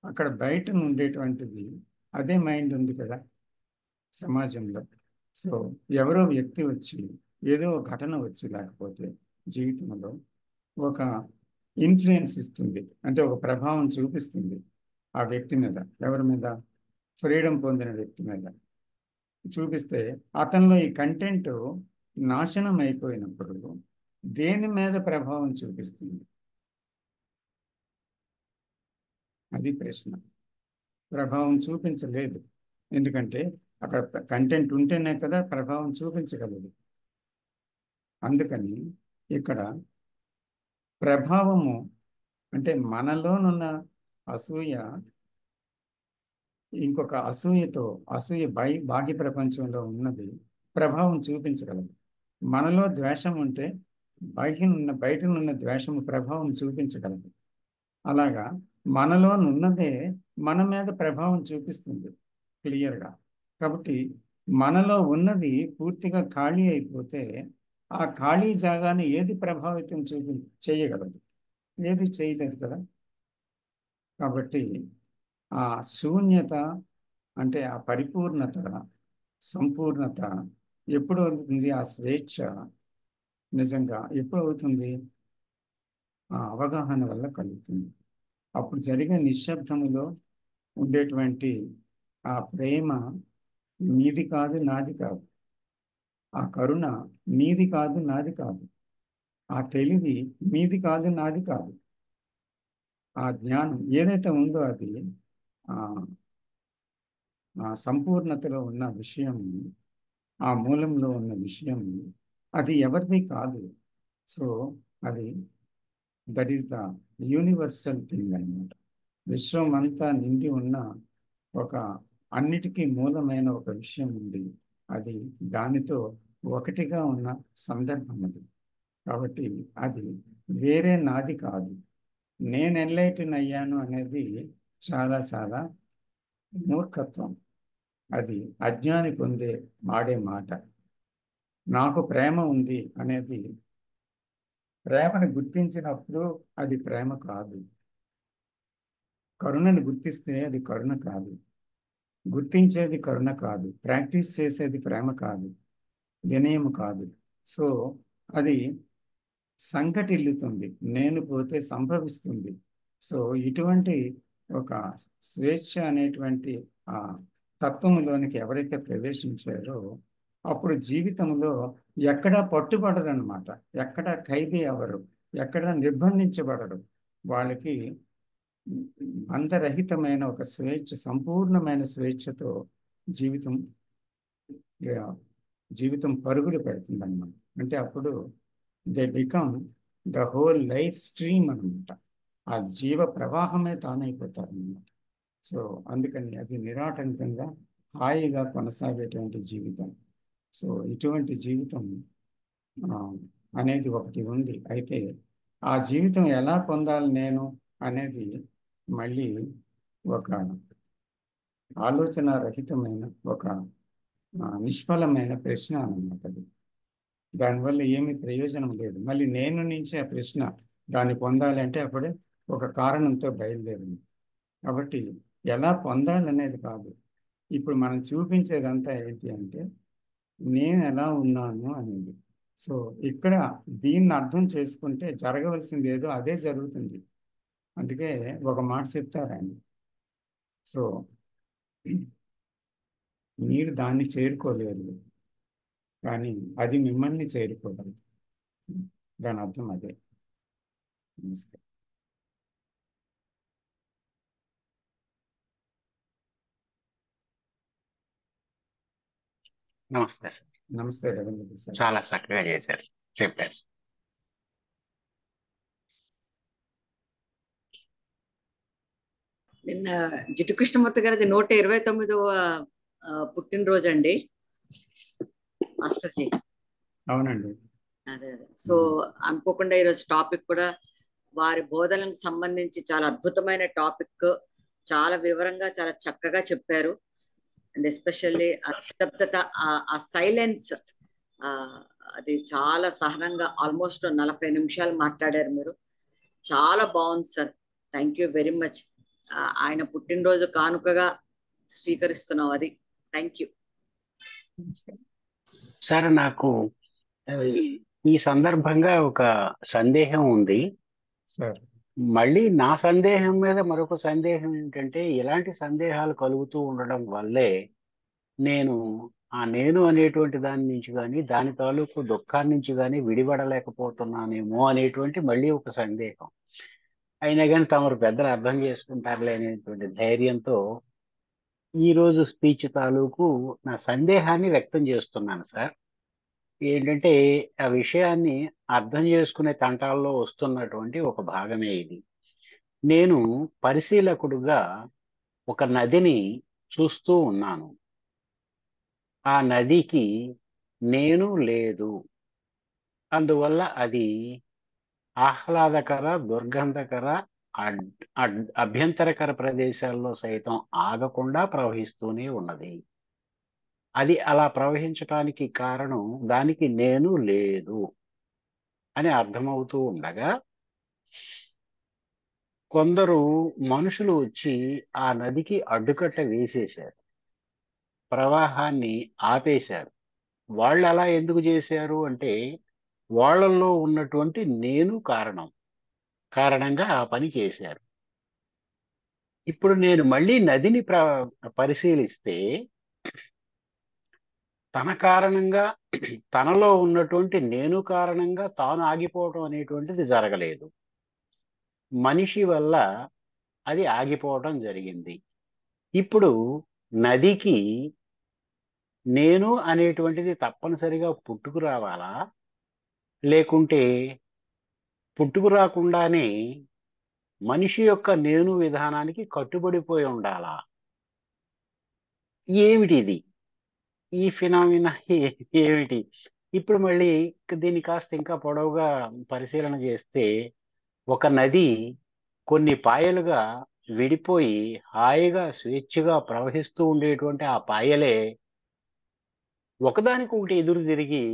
అక్కడ బయట ఉండేటువంటిది అదే మైండ్ ఉంది కదా సమాజంలో. సో ఎవరో వ్యక్తి వచ్చి, ఏదో ఒక ఘటన వచ్చి, లేకపోతే జీవితంలో ఒక ఇన్ఫ్లుయెన్స్ ఇస్తుంది, అంటే ఒక ప్రభావం చూపిస్తుంది ఆ వ్యక్తి మీద. ఎవరి మీద? ఫ్రీడమ్ పొందిన వ్యక్తి మీద చూపిస్తే అతనిలో ఈ కంటెంట్ నాశనం అయిపోయినప్పుడు దేని మీద ప్రభావం చూపిస్తుంది? అది ప్రశ్న. ప్రభావం చూపించలేదు, ఎందుకంటే అక్కడ కంటెంట్ ఉంటేనే కదా ప్రభావం చూపించగలదు. అందుకని ఇక్కడ ప్రభావము అంటే మనలోనున్న అసూయ ఇంకొక అసూయతో, అసూయ బాహ్య ప్రపంచంలో ఉన్నది ప్రభావం చూపించగలదు. మనలో ద్వేషం ఉంటే బయటనున్న ద్వేషము ప్రభావం చూపించగలదు. అలాగా మనలోనున్నదే మన మీద ప్రభావం చూపిస్తుంది క్లియర్గా. కాబట్టి మనలో ఉన్నది పూర్తిగా ఖాళీ అయిపోతే ఆ ఖాళీ జాగాని ఏది ప్రభావితం చేయగలదు? ఏది చేయలేదు కదా. కాబట్టి ఆ శూన్యత అంటే ఆ పరిపూర్ణత, సంపూర్ణత ఎప్పుడు అవుతుంది? ఆ స్వేచ్ఛ నిజంగా ఎప్పుడు అవుతుంది? ఆ అవగాహన వల్ల కలుగుతుంది. అప్పుడు జరిగే నిశ్శబ్దములో ఉండేటువంటి ఆ ప్రేమ నీది కాదు, నాది కాదు. ఆ కరుణ నీది కాదు, నాది కాదు. ఆ తెలివి మీది కాదు, నాది కాదు. ఆ జ్ఞానం ఏదైతే ఉందో అది ఆ ఆ సంపూర్ణతలో ఉన్న విషయం, ఆ మూలంలో ఉన్న విషయం అది ఎవరిది కాదు. సో అది that is the universal thing అన్నమాట. విశ్వం అంతా నిండి ఉన్న ఒక అన్నిటికీ మూలమైన ఒక విషయం ఉంది. అది దానితో ఒకటిగా ఉన్న సందర్భం అది. కాబట్టి అది వేరే నాది కాదు. నేను ఎన్లైటన్ అయ్యాను అనేది చాలా చాలా మూర్ఖత్వం. అది అజ్ఞాని పొందే ఆడే మాట. నాకు ప్రేమ ఉంది అనేది ప్రేమను గుర్తించినప్పుడు అది ప్రేమ కాదు. కరుణని గుర్తిస్తే అది కరుణ కాదు. గుర్తించేది కరుణ కాదు. ప్రాక్టీస్ చేసేది ప్రేమ కాదు, వినయం కాదు. సో అది సంకటిల్లుతుంది, నేను పోతే సంభవిస్తుంది. సో ఇటువంటి ఒక స్వేచ్ఛ అనేటువంటి ఆ తత్వములోనికి ఎవరైతే ప్రవేశించారో అప్పుడు జీవితంలో ఎక్కడా పట్టుబడరనమాట, ఎక్కడా ఖైదీ ఎవరు, ఎక్కడా నిర్బంధించబడరు. వాళ్ళకి బంధరహితమైన ఒక స్వేచ్ఛ, సంపూర్ణమైన స్వేచ్ఛతో జీవితం ఆ, జీవితం పరుగులు పెడుతుంది అనమాట. అంటే అప్పుడు they become the whole life stream అనమాట. ఆ జీవ ప్రవాహమే తానైపోతారు అనమాట. సో అందుకని అది నిరాటంకంగా హాయిగా కొనసాగేటువంటి జీవితం. సో ఇటువంటి జీవితం ఆ, అనేది ఒకటి ఉంది. అయితే ఆ జీవితం ఎలా పొందాలి నేను అనేది మళ్ళీ ఒక ఆలోచన రహితమైన ఒక నిష్ఫలమైన ప్రశ్న అన్నమాట అది. దానివల్ల ఏమీ ప్రయోజనం లేదు. మళ్ళీ నేను నుంచి ఆ ప్రశ్న దాన్ని పొందాలంటే అప్పుడే ఒక కారణంతో బయలుదేరింది. కాబట్టి ఎలా పొందాలనేది కాదు, ఇప్పుడు మనం చూపించేదంతా ఏంటి అంటే నేను ఎలా ఉన్నాను అనేది. సో ఇక్కడ దీన్ని అర్థం చేసుకుంటే జరగవలసింది ఏదో అదే జరుగుతుంది. అందుకే ఒక మాట చెప్తారు ఆయన. సో మీరు దాన్ని చేరుకోలేరు, కానీ అది మిమ్మల్ని చేరుకోగలదు. దాని అర్థం అదే. నమస్తే. నమస్తే సార్. నమస్తే రవీంద్ర సార్. చాలా చక్కగా చేశారు, చెప్పారు సార్. నిన్న జిట్టు కృష్ణమూర్తి గారిది 129వ పుట్టినరోజు అండి మాస్టర్జీ. అవునండి. అదే సో అనుకోకుండా ఈరోజు టాపిక్ కూడా వారి బోధనలకు సంబంధించి చాలా అద్భుతమైన టాపిక్, చాలా వివరంగా చాలా చక్కగా చెప్పారు. అండ్ ఎస్పెషల్లీ ఆ నిశ్శబ్దత, ఆ సైలెన్స్, అది చాలా సహనంగా ఆల్మోస్ట్ 40 నిమిషాలు మాట్లాడారు మీరు. చాలా బాగుంది sir, thank you very much. ఆయన పుట్టినరోజు కానుకగా స్వీకరిస్తున్నాం అది. Thank you sir. నాకు ఈ సందర్భంగా ఒక సందేహం ఉంది సార్. మళ్ళీ నా సందేహం మీద మరొక సందేహం ఏంటంటే, ఇలాంటి సందేహాలు కలుగుతూ ఉండడం వల్లే నేను అనేటువంటి దాని నుంచి కానీ, దాని తాలూకు దుఃఖాన్ని నుంచి కానీ విడిపడలేకపోతున్నానేమో అనేటువంటి మళ్ళీ ఒక సందేహం. అయినా కానీ తమరు పెద్దలు అర్థం చేసుకుంటారులే అనేటువంటి ధైర్యంతో ఈరోజు స్పీచ్ తాలూకు నా సందేహాన్ని వ్యక్తం చేస్తున్నాను సార్. ఏంటంటే, ఆ విషయాన్ని అర్థం చేసుకునే తంటాల్లో వస్తున్నటువంటి ఒక భాగమే ఇది. నేను పరిశీలకుడుగా ఒక నదిని చూస్తూ ఉన్నాను. ఆ నదికి నేను లేదు, అందువల్ల అది ఆహ్లాదకర, దుర్గంధకర, అభ్యంతరకర ప్రదేశాల్లో సైతం ఆగకుండా ప్రవహిస్తూనే ఉన్నది. అది అలా ప్రవహించటానికి కారణం దానికి నేను లేదు అని అర్థమవుతూ ఉండగా, కొందరు మనుషులు వచ్చి ఆ నదికి అడ్డుకట్ట వేసేశారు, ప్రవాహాన్ని ఆపేశారు. వాళ్ళు అలా ఎందుకు చేశారు అంటే, వాళ్ళల్లో ఉన్నటువంటి నేను కారణంగా ఆ పని చేశారు. ఇప్పుడు నేను మళ్ళీ నదిని పరిశీలిస్తే, తన కారణంగా, తనలో ఉన్నటువంటి నేను కారణంగా తాను ఆగిపోవటం అనేటువంటిది జరగలేదు. మనిషి వల్ల అది ఆగిపోవటం జరిగింది. ఇప్పుడు నదికి నేను అనేటువంటిది తప్పనిసరిగా పుట్టుకు రావాలా, లేకుంటే పుట్టుకు రాకుండానే మనిషి యొక్క నేను విధానానికి కట్టుబడిపోయి ఉండాలా? ఏమిటిది? ఈ ఫినామినా ఏమిటి? ఇప్పుడు మళ్ళీ దీన్ని కాస్త ఇంకా పొడవుగా పరిశీలన చేస్తే, ఒక నది కొన్ని పాయలుగా విడిపోయి హాయిగా స్వేచ్ఛగా ప్రవహిస్తూ ఉండేటువంటి ఆ పాయలే ఒకదానికొకటి ఎదురు తిరిగి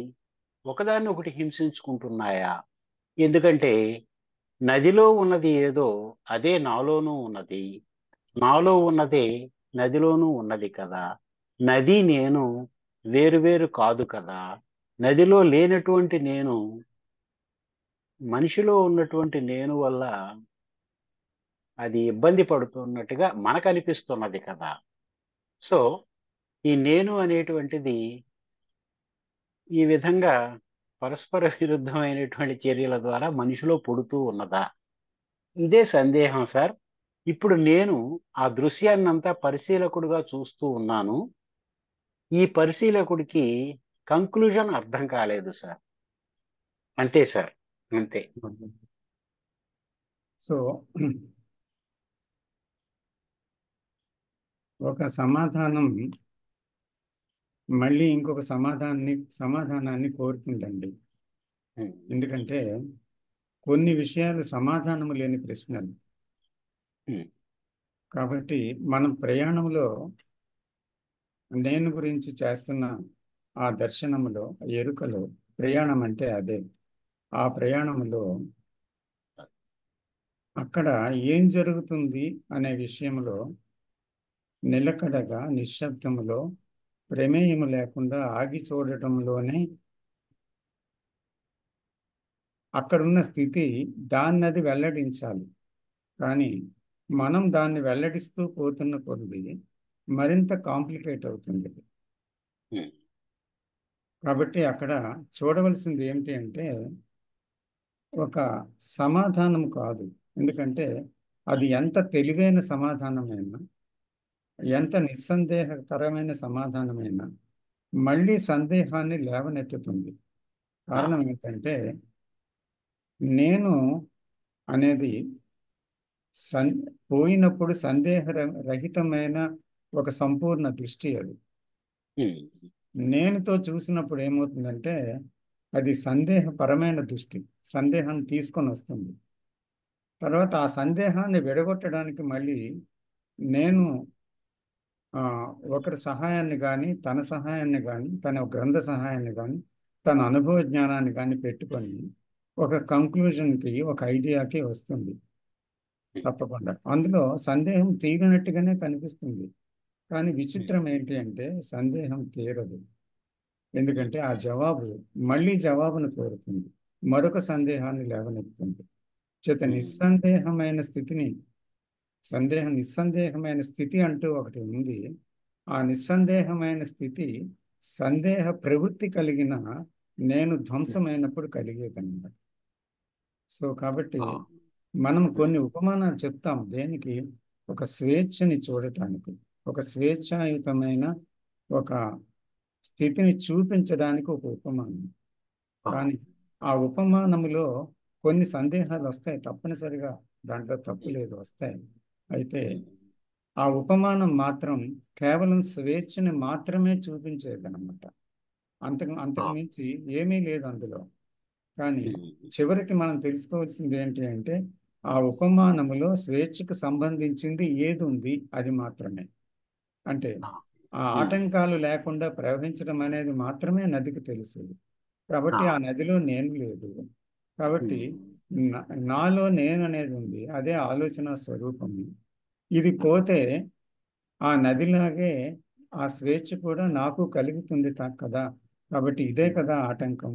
ఒకదాన్ని ఒకటి హింసించుకుంటున్నాయా? ఎందుకంటే నదిలో ఉన్నది ఏదో అదే నాలోనూ ఉన్నది, నాలో ఉన్నదే నదిలోనూ ఉన్నది కదా. నది నేను వేరు కాదు కదా. నదిలో లేనటువంటి నేను మనిషిలో ఉన్నటువంటి నేను వల్ల అది ఇబ్బంది పడుతున్నట్టుగా మనకు అనిపిస్తున్నది కదా. సో ఈ నేను అనేటువంటిది ఈ విధంగా పరస్పర విరుద్ధమైనటువంటి చర్యల ద్వారా మనిషిలో పుడుతూ ఉన్నదా? ఇదే సందేహం సార్. ఇప్పుడు నేను ఆ దృశ్యాన్నంతా పరిశీలకుడుగా చూస్తూ ఉన్నాను. ఈ పరిశీలకుడికి కంక్లూజన్ అర్థం కాలేదు సార్. అంతే సార్, అంతే. సో ఒక సమాధానం మళ్ళీ ఇంకొక సమాధానాన్ని కోరుతుందండి. ఎందుకంటే కొన్ని విషయాలు సమాధానము లేని ప్రశ్నలు. కాబట్టి మనం ప్రయాణంలో నేను గురించి చేస్తున్న ఆ దర్శనములో, ఎరుకలో, ప్రయాణం అంటే అదే. ఆ ప్రయాణంలో అక్కడ ఏం జరుగుతుంది అనే విషయంలో నిలకడగా, నిశ్శబ్దములో, ప్రమేయము లేకుండా ఆగి చూడటంలోనే అక్కడున్న స్థితి దాన్ని అది వెల్లడించాలి. కానీ మనం దాన్ని వెల్లడిస్తూ పోతున్న కొద్ది మరింత కాంప్లికేట్ అవుతుంది. కాబట్టి అక్కడ చూడవలసింది ఏమిటి అంటే ఒక సమాధానం కాదు. ఎందుకంటే అది ఎంత తెలివైన సమాధానమైనా, ఎంత నిస్సందేహకరమైన సమాధానమైనా మళ్ళీ సందేహాన్ని లేవనెత్తుతుంది. కారణం ఏంటంటే నేను అనేది సన్ పోయినప్పుడు రహితమైన ఒక సంపూర్ణ దృష్టి అది. నేనుతో చూసినప్పుడు ఏమవుతుందంటే అది సందేహపరమైన దృష్టి, సందేహాన్ని తీసుకొని వస్తుంది. తర్వాత ఆ సందేహాన్ని విడగొట్టడానికి మళ్ళీ నేను ఒకరి సహాయాన్ని కానీ, తన సహాయాన్ని కానీ, తన గ్రంథ సహాయాన్ని కానీ, తన అనుభవ జ్ఞానాన్ని కానీ పెట్టుకొని ఒక కంక్లూజన్కి, ఒక ఐడియాకి వస్తుంది. తప్పకుండా అందులో సందేహం తీరినట్టుగానే కనిపిస్తుంది. కానీ విచిత్రం ఏంటి అంటే సందేహం తీరదు. ఎందుకంటే ఆ జవాబు మళ్ళీ జవాబును కోరుతుంది, మరొక సందేహాన్ని లేవనెత్తుతుంది. చేత నిస్సందేహమైన స్థితి అంటూ ఒకటి ఉంది. ఆ నిస్సందేహమైన స్థితి సందేహ ప్రవృత్తి కలిగిన నేను ధ్వంసమైనప్పుడు కలిగేదన్నమాట. సో కాబట్టి మనం కొన్ని ఉపమానాలు చెప్తాం దేనికి, ఒక స్వేచ్ఛని చూడటానికి, ఒక స్వేచ్ఛాయుతమైన ఒక స్థితిని చూపించడానికి ఒక ఉపమానం. కానీ ఆ ఉపమానములో కొన్ని సందేహాలు వస్తాయి, తప్పనిసరిగా దాంట్లో తప్పు లేదు, వస్తాయి. అయితే ఆ ఉపమానం మాత్రం కేవలం స్వేచ్ఛని మాత్రమే చూపించేదన్నమాట. అంతకు మించి ఏమీ లేదు అందులో. కానీ చివరికి మనం తెలుసుకోవాల్సింది ఏంటి అంటే ఆ ఉపమానములో స్వేచ్ఛకు సంబంధించింది ఏది ఉంది అది మాత్రమే. అంటే ఆ ఆటంకాలు లేకుండా ప్రవహించడం అనేది మాత్రమే నదికి తెలుసు. కాబట్టి ఆ నదిలో నేను లేదు. కాబట్టి నాలో నేను అనేది ఉంది, అదే ఆలోచన స్వరూపము. ఇది పోతే ఆ నదిలాగే ఆ స్వేచ్ఛ కూడా నాకు కలుగుతుంది కదా. కాబట్టి ఇదే కదా ఆటంకం.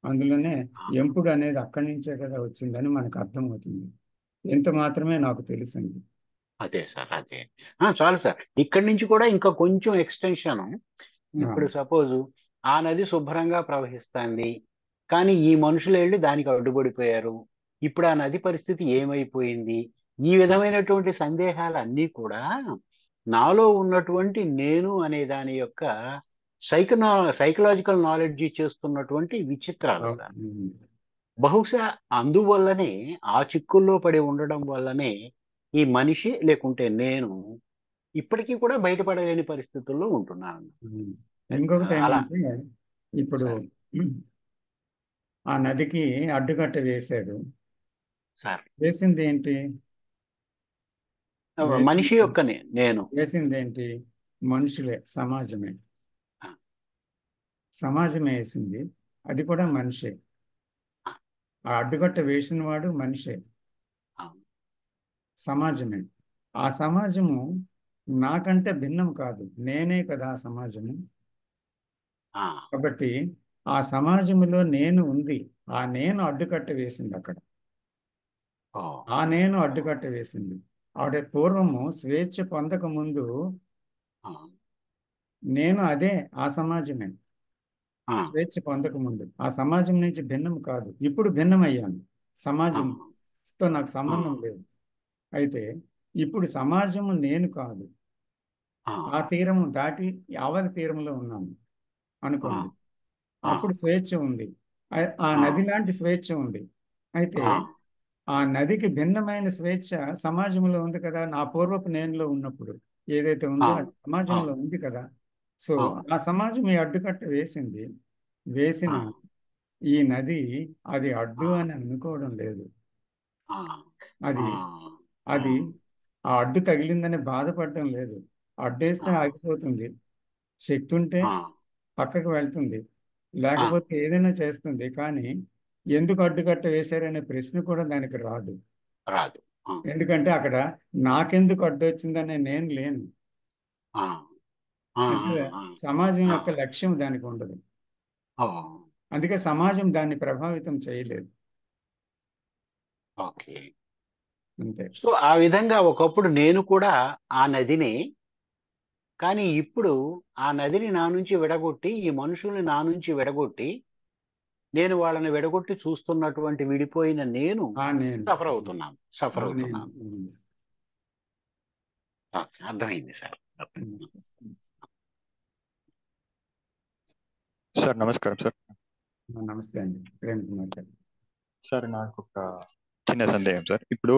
అందులోనే ఎంపుడు అనేది అక్కడి నుంచే కదా వచ్చిందని మనకు అర్థమవుతుంది. ఎంత మాత్రమే నాకు తెలిసింది. అదే సార్, అదే చాలు సార్. ఇక్కడి నుంచి కూడా ఇంకా కొంచెం ఎక్స్టెన్షన్. ఇప్పుడు సపోజ్ ఆ నది శుభ్రంగా ప్రవహిస్తుంది, కానీ ఈ మనుషులు వెళ్ళి దానికి అడ్డుపడిపోయారు. ఇప్పుడు ఆ నది పరిస్థితి ఏమైపోయింది? ఈ విధమైనటువంటి సందేహాలన్నీ కూడా నాలో ఉన్నటువంటి నేను అనే దాని యొక్క సైకలాజికల్ నాలెడ్జ్ చేస్తున్నటువంటి విచిత్రాలు సార్. బహుశా అందువల్లనే ఆ చిక్కుల్లో పడి ఉండడం వల్లనే ఈ మనిషి లేకుంటే నేను ఇప్పటికీ కూడా బయటపడలేని పరిస్థితుల్లో ఉంటున్నాను. ఇంకొకటి అలా ఏంటంటే ఇప్పుడు ఆ నదికి అడ్డుకట్ట వేశాడు. సార్ వేసింది ఏంటి? మనిషి యొక్క నేను వేసింది ఏంటి? మనుషులే, సమాజమే వేసింది. అది కూడా మనిషే. ఆ అడ్డుకట్ట వేసిన వాడు మనిషే, సమాజమే. ఆ సమాజము నాకంటే భిన్నం కాదు, నేనే కదా ఆ సమాజము. కాబట్టి ఆ సమాజములో నేను ఉంది. ఆ నేను అడ్డుకట్ట వేసింది అక్కడ. ఆ నేను అడ్డుకట్ట వేసింది. ఆవిడ పూర్వము స్వేచ్ఛ పొందక ముందు నేను అదే, ఆ సమాజమే. స్వేచ్ఛ పొందక ముందు ఆ సమాజం నుంచి భిన్నం కాదు. ఇప్పుడు భిన్నమయ్యాను, సమాజంతో నాకు సంబంధం లేదు. అయితే ఇప్పుడు సమాజము నేను కాదు. ఆ తీరము దాటి ఆవలి తీరంలో ఉన్నాను అనుకోండి. అప్పుడు స్వేచ్ఛ ఉంది, ఆ నది లాంటి స్వేచ్ఛ ఉంది. అయితే ఆ నదికి భిన్నమైన స్వేచ్ఛ సమాజంలో ఉంది కదా. నా పూర్వపు నేనులో ఉన్నప్పుడు ఏదైతే ఉందో అది సమాజంలో ఉంది కదా. సో ఆ సమాజం ఈ అడ్డుకట్ట వేసిన ఈ నది అది అడ్డు అని అనుకోవడం లేదు. అది అది ఆ అడ్డు తగిలిందని బాధపడటం లేదు. అడ్డేస్తే ఆగిపోతుంది, శక్తి ఉంటే పక్కకు వెళ్తుంది, లేకపోతే ఏదైనా చేస్తుంది. కానీ ఎందుకు అడ్డుకట్ట వేశారనే ప్రశ్న కూడా దానికి రాదు. ఎందుకంటే అక్కడ నాకెందుకు అడ్డు వచ్చిందనే నేను లేను. అంటే సమాజం యొక్క లక్ష్యం దానికి ఉండదు. అందుకే సమాజం దాన్ని ప్రభావితం చేయలేదు. అంతే. సో ఆ విధంగా ఒకప్పుడు నేను కూడా ఆ నదిని, కానీ ఇప్పుడు ఆ నదిని నా నుంచి విడగొట్టి, ఈ మనుషుల్ని నా నుంచి విడగొట్టి, నేను వాళ్ళని విడగొట్టి చూస్తున్నటువంటి విడిపోయిన నేను సఫర్ అవుతున్నాను. అర్థమైంది సార్. సార్ నమస్కారం సార్. నమస్తే అండి, ప్రేమ్ కుమార్ గారు. సార్ నాకు ఒక చిన్న సందేహం సార్. ఇప్పుడు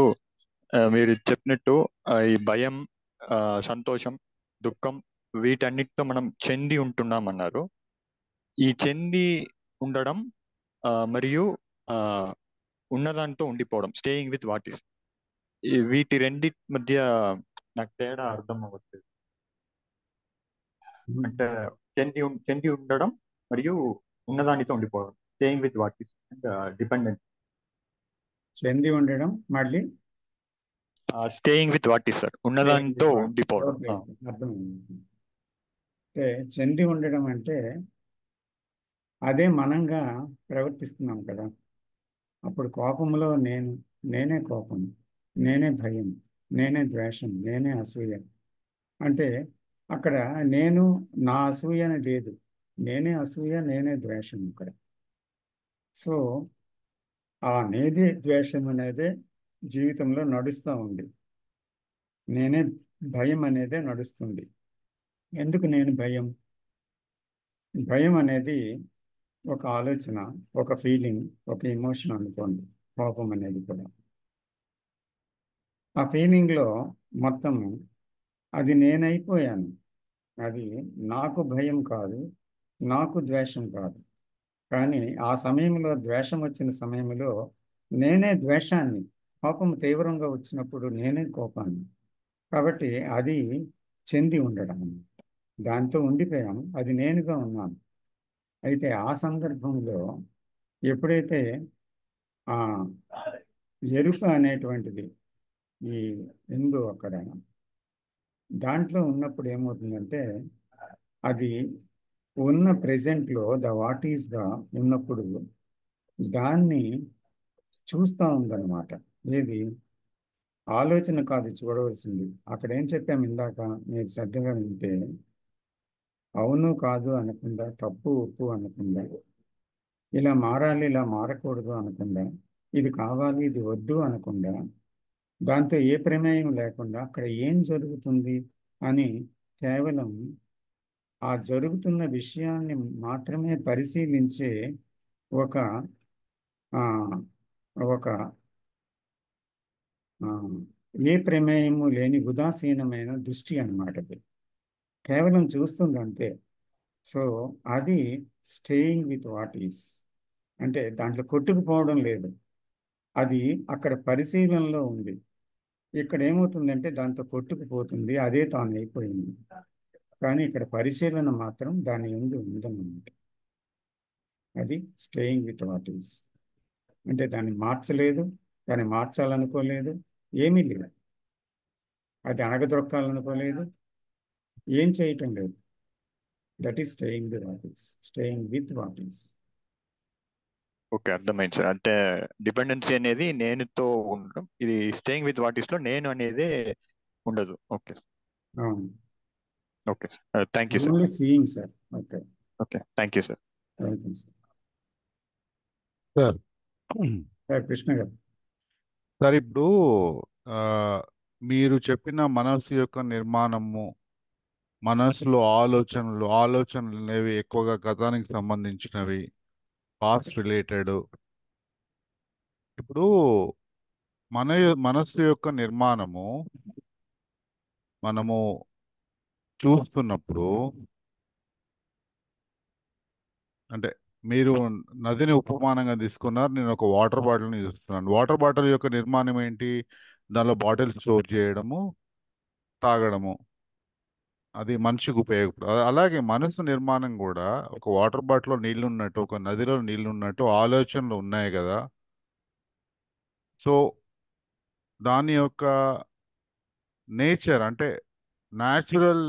మీరు చెప్పినట్టు ఈ భయం, సంతోషం, దుఃఖం వీటన్నిటితో మనం చెంది ఉంటున్నాం అన్నారు. ఈ చెంది ఉండడం మరియు ఆ, ఉన్నదాంతో ఉండిపోవడం, స్టేయింగ్ విత్ వాట్ ఈస్, వీటి రెండింటి మధ్య నాకు తేడా అర్థం అవ్వట్లేదు. అంటే చెంది ఉండడం మరియు ఉన్నదానితో ఉండిపోవడం, staying with what is and dependent. చెంది ఉండడం, మళ్ళీ staying with what is sir, ఉన్నదానితో ఉండిపోవడం. ఓకే, అర్థమైంది. అంటే చెంది ఉండడం అంటే అదే మనంగా ప్రవర్తిస్తున్నాం కదా. అప్పుడు కోపంలో నేనే కోపం, నేనే భయం, నేనే ద్వేషం, నేనే అసూయ. అంటే అక్కడ నేను, నా అసూయ అని లేదు, నేనే అసూయ, నేనే ద్వేషం ఇక్కడ. సో ఆ నేనే ద్వేషం అనేదే జీవితంలో నడుస్తూ ఉంది, నేనే భయం అనేదే నడుస్తుంది. ఎందుకు నేను భయం? భయం అనేది ఒక ఆలోచన, ఒక ఫీలింగ్, ఒక ఎమోషన్ అనుకోండి. కోపం అనేది కూడా ఆ ఫీలింగ్లో మొత్తం అది నేనైపోయాను. అది నాకు భయం కాదు, నాకు ద్వేషం కాదు. కానీ ఆ సమయంలో, ద్వేషం వచ్చిన సమయంలో నేనే ద్వేషాన్ని, కోపం తీవ్రంగా వచ్చినప్పుడు నేనే కోపాన్ని. కాబట్టి అది చెంది ఉండడం, దాంతో ఉండిపోయాము, అది నేనుగా ఉన్నాను. అయితే ఆ సందర్భంలో ఎప్పుడైతే ఆ ఎరుక అనేటువంటిది ఈ ఎందు అక్కడ దాంట్లో ఉన్నప్పుడు ఏమవుతుందంటే, అది ఉన్న ప్రెజెంట్లో ద వాట్ ఈస్గా ఉన్నప్పుడు దాన్ని చూస్తూ ఉందన్నమాట. ఏది ఆలోచన కాదు చూడవలసింది. అక్కడ ఏం చెప్పాము ఇందాక, మీరు శ్రద్ధగా వింటే, అవును కాదు అనకుండా, తప్పు ఒప్పు అనకుండా, ఇలా మారాలి ఇలా మారకూడదు అనకుండా, ఇది కావాలి ఇది వద్దు అనకుండా, దాంతో ఏ ప్రమేయం లేకుండా అక్కడ ఏం జరుగుతుంది అని కేవలం ఆ జరుగుతున్న విషయాన్ని మాత్రమే పరిశీలించే ఒక ఆ, ఒక ఆ, ఏ ప్రమేయము లేని ఉదాసీనమైన దృష్టి అన్నమాట. అది కేవలం చూస్తుంది అంతే. సో అది స్టేయింగ్ విత్ వాట్ ఈస్, అంటే దాంట్లో కొట్టుకుపోవడం లేదు, అది అక్కడ పరిశీలనలో ఉంది. ఇక్కడ ఏమవుతుందంటే దాంతో కొట్టుకుపోతుంది, అదే తాను అయిపోయింది. కానీ ఇక్కడ పరిశీలన మాత్రం దాని ఎందు ఉందన్నమాట. అది స్టేయింగ్ విత్ వాట్ ఈస్. అంటే దాన్ని మార్చలేదు, దాన్ని మార్చాలనుకోలేదు, ఏమీ లేదు. అది అణగదొక్కాలనుకోలేదు, ఏం చేయటం లేదు. That is staying the what is, staying with what is. Okay, అర్థమైంది సార్. అంటే డిపెండెన్సీ అనేది నేనుతో ఉండడం, ఇది staying with what is low నేను అనేది ఉండదు. ఓకే అవును, okay sir, thank you sir. Only seeing sir. Okay, okay, thank you sir. Welcome sir. Sir Krishna గారు. సార్ ఇప్పుడు ఆ, మీరు చెప్పిన మనస్సు యొక్క నిర్మాణము, మనస్సులో ఆలోచనలు అనేవి ఎక్కువగా గతానికి సంబంధించినవి, పాస్ట్ రిలేటెడ్. ఇప్పుడు మనస్సు యొక్క నిర్మాణము మనము చూస్తున్నప్పుడు, అంటే మీరు నదిని ఉపమానంగా తీసుకున్నారు, నేను ఒక వాటర్ బాటిల్ని చూస్తున్నాను. వాటర్ బాటిల్ యొక్క నిర్మాణం ఏంటి? దానిలో బాటిల్ స్టోర్ చేయడము, తాగడము, అది మనిషికి ఉపయోగపడు. అలాగే మనసు నిర్మాణం కూడా ఒక వాటర్ బాటిల్లో నీళ్లు ఉన్నట్టు, ఒక నదిలో నీళ్లు ఉన్నట్టు ఆలోచనలు ఉన్నాయి కదా. సో దాని యొక్క నేచర్ అంటే న్యాచురల్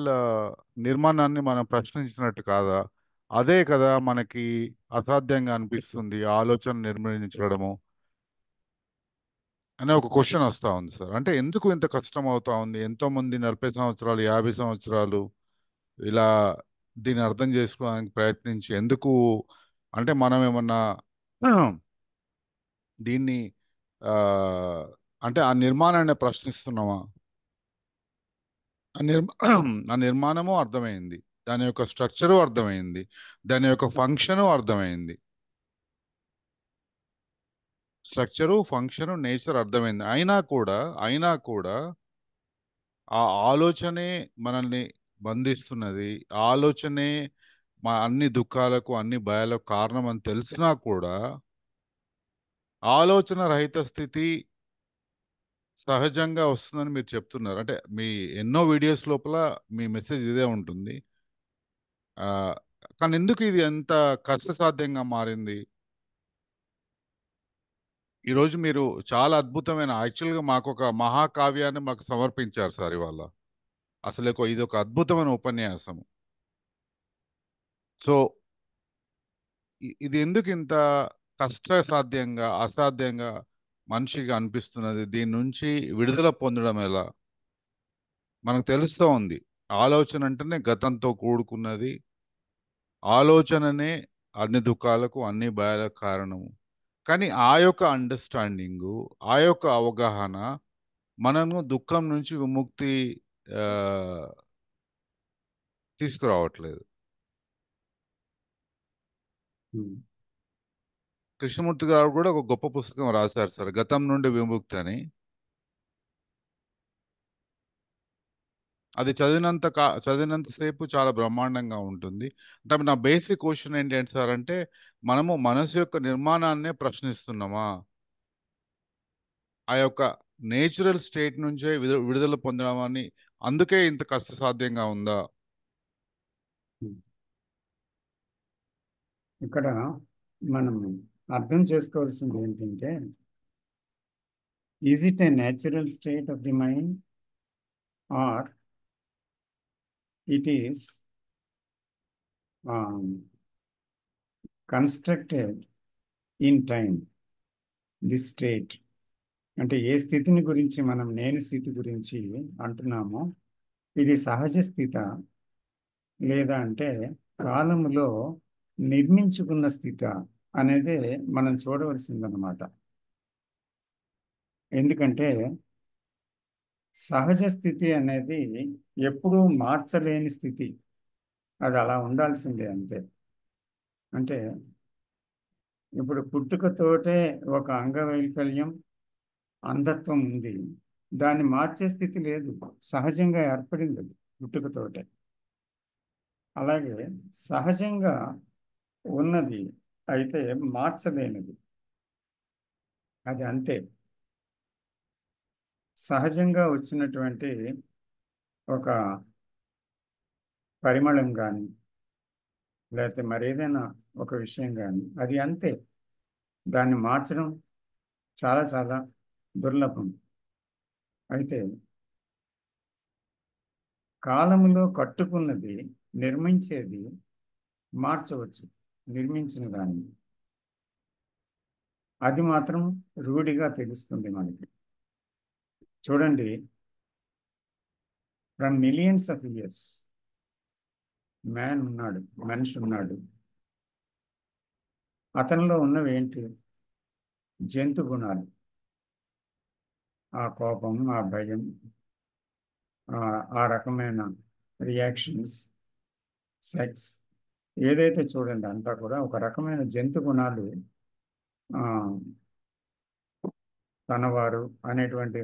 నిర్మాణాన్ని మనం ప్రశ్నించినట్టు కాదా? అదే కదా మనకి అసాధ్యంగా అనిపిస్తుంది, ఆలోచన నిర్మించడము అనే ఒక క్వశ్చన్ వస్తూ ఉంది సార్. అంటే ఎందుకు ఇంత కష్టం అవుతా ఉంది? ఎంతో మంది 40 సంవత్సరాలు, 50 సంవత్సరాలు ఇలా దీన్ని అర్థం చేసుకోవడానికి ప్రయత్నించి ఎందుకు, అంటే మనం ఏమన్నా దీన్ని ఆ, అంటే ఆ నిర్మాణాన్ని ప్రశ్నిస్తున్నామా? ఆ నిర్మాణము అర్థమైంది, దాని యొక్క స్ట్రక్చరు అర్థమైంది, దాని యొక్క ఫంక్షను అర్థమైంది. స్ట్రక్చరు, ఫంక్షను, నేచర్ అర్థమైంది. అయినా కూడా ఆ ఆలోచనే మనల్ని బంధిస్తున్నది. ఆ ఆలోచనే మా అన్ని దుఃఖాలకు, అన్ని భయాలకు కారణం అని తెలిసినా కూడా ఆలోచన రహిత స్థితి సహజంగా వస్తుందని మీరు చెప్తున్నారు. అంటే మీ ఎన్నో వీడియోస్ లోపల మీ మెసేజ్ ఇదే ఉంటుంది. ఆ, కానీ ఎందుకు ఇది ఎంత కష్టసాధ్యంగా మారింది? ఈరోజు మీరు చాలా అద్భుతమైన, యాక్చువల్గా మాకు ఒక మహాకావ్యాన్ని మాకు సమర్పించారు సార్ ఇవాళ. అసలు ఇది ఒక అద్భుతమైన ఉపన్యాసం. సో ఇది ఎందుకు ఇంత కష్టసాధ్యంగా, అసాధ్యంగా మనిషికి అనిపిస్తున్నది? దీని నుంచి విడుదల పొందడం ఎలా? మనకు తెలుస్తూ ఉంది, ఆలోచన అంటేనే గతంతో కూడుకున్నది. ఆలోచననే అన్ని దుఃఖాలకు, అన్ని భయాలకు కారణము. కానీ ఆ యొక్క అండర్స్టాండింగు, ఆ యొక్క అవగాహన మనము దుఃఖం నుంచి విముక్తి ఆ, తీసుకురావట్లేదు. కృష్ణమూర్తి గారు కూడా ఒక గొప్ప పుస్తకం రాశారు సార్, గతం నుండి విముక్తి అని. అది చదివినంతసేపు చాలా బ్రహ్మాండంగా ఉంటుంది. అంటే నా బేసిక్ క్వశ్చన్ ఏంటి సార్ అంటే, మనము మనసు యొక్క నిర్మాణాన్నే ప్రశ్నిస్తున్నామా? ఆ యొక్క నేచురల్ స్టేట్ నుంచే విడుదల పొందడం అని, అందుకే ఇంత కష్టసాధ్యంగా ఉందా? ఇక్కడ మనం అర్థం చేసుకోవాల్సింది ఏంటంటే, is it a natural state of the mind or it is constructed in time the state? అంటే ఏ స్థితిని గురించి మనం నేను స్థితి గురించి అంటున్నామో, ఇది సహజ స్థిత, లేదా అంటే కాలములో నిర్మించుకున్న స్థిత అనేది మనం చూడవలసిందన్నమాట. ఎందుకంటే సహజ స్థితి అనేది ఎప్పుడూ మార్చలేని స్థితి, అది అలా ఉండాల్సిందే అంతే. అంటే ఇప్పుడు పుట్టుకతోటే ఒక అంగవైకల్యం, అంధత్వం ఉంది, దాన్ని మార్చే స్థితి లేదు, సహజంగా ఏర్పడింది అది పుట్టుకతోటే. అలాగే సహజంగా ఉన్నది అయితే మార్చలేనిది, అది అంతే. సహజంగా వచ్చినటువంటి ఒక పరిమళం కానీ, లేకపోతే మరేదైనా ఒక విషయం కానీ, అది అంతే. దాన్ని మార్చడం చాలా చాలా దుర్లభం. అయితే కాలములో కట్టుకున్నది, నిర్మించేది మార్చవచ్చు, నిర్మించిన దాన్ని. అది మాత్రం రూఢిగా తెలుస్తుంది మనకి. చూడండి, ఫ్రమ్ మిలియన్స్ ఆఫ్ ఇయర్స్ మనిషి ఉన్నాడు. అతనిలో ఉన్నవి ఏంటి? జంతు గుణాలు. ఆ కోపం, ఆ భయం, ఆ రకమైన రియాక్షన్స్, సెక్స్, ఏదైతే చూడండి అంతా కూడా ఒక రకమైన జంతు గుణాలు. ఆ, తనవారు అనేటువంటి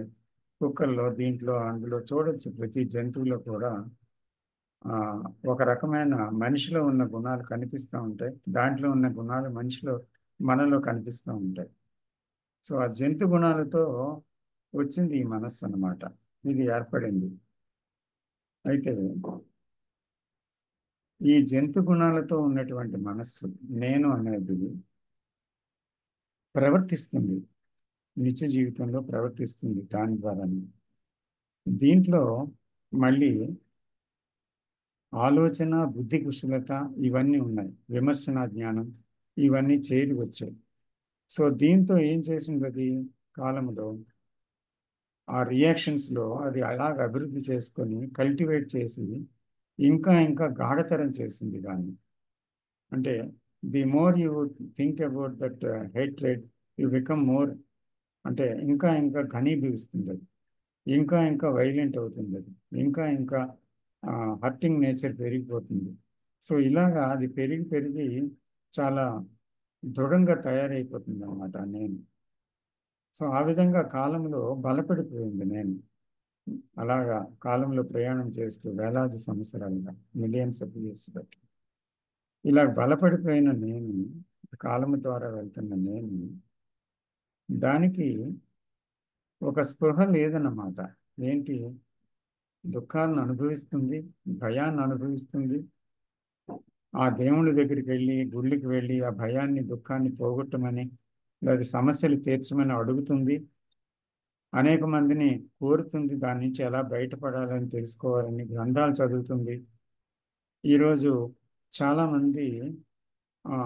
కుక్కల్లో, దీంట్లో, అందులో చూడొచ్చు. ప్రతి జంతువులో కూడా ఒక రకమైన మనిషిలో ఉన్న గుణాలు కనిపిస్తూ ఉంటాయి. దాంట్లో ఉన్న గుణాలు మనలో కనిపిస్తూ ఉంటాయి. సో ఆ జంతు గుణాలతో వచ్చింది ఈ మనస్సు అన్నమాట, ఇది ఏర్పడింది. అయితే ఈ జంతు గుణాలతో ఉన్నటువంటి మనస్సు, నేను అనేది ప్రవర్తిస్తుంది, నిత్య జీవితంలో ప్రవర్తిస్తుంది దాని ద్వారానే. దీంట్లో మళ్ళీ ఆలోచన, బుద్ధి కుశలత ఇవన్నీ ఉన్నాయి, విమర్శన జ్ఞానం ఇవన్నీ చేరి వచ్చాయి. సో దీంతో ఏం చేసింది అది కాలంలో? ఆ రియాక్షన్స్లో అది అలాగ అభివృద్ధి చేసుకొని, కల్టివేట్ చేసి ఇంకా ఇంకా గాఢతరం చేసింది దాన్ని. అంటే the more you think about that hatred, you become more, అంటే ఇంకా ఇంకా ఘనీభవిస్తుంది అది, ఇంకా ఇంకా వైలెంట్ అవుతుంది అది, ఇంకా ఇంకా హర్టింగ్ నేచర్ పెరిగిపోతుంది. సో ఇలాగా అది పెరిగి పెరిగి చాలా దృఢంగా తయారైపోతుంది అనమాట నేను. సో ఆ విధంగా కాలంలో బలపడిపోయింది నేను. అలాగా కాలంలో ప్రయాణం చేస్తూ వేలాది సంవత్సరాలుగా, మిలియన్స్ ఆఫ్ ఇయర్స్ బట్టి ఇలా బలపడిపోయిన నేను, కాలము ద్వారా వెళ్తున్న నేను, దానికి ఒక స్పృహ లేదన్నమాట. ఏంటి? దుఃఖాలను అనుభవిస్తుంది, భయాన్ని అనుభవిస్తుంది. ఆ దేవుడి దగ్గరికి వెళ్ళి, గుళ్ళకి వెళ్ళి ఆ భయాన్ని, దుఃఖాన్ని పోగొట్టమని, లేదా సమస్యలు తీర్చమని అడుగుతుంది. అనేక మందిని కోరుతుంది, దాని నుంచి ఎలా బయటపడాలని తెలుసుకోవాలని గ్రంథాలు చదువుతుంది. ఈరోజు చాలామంది ఆ,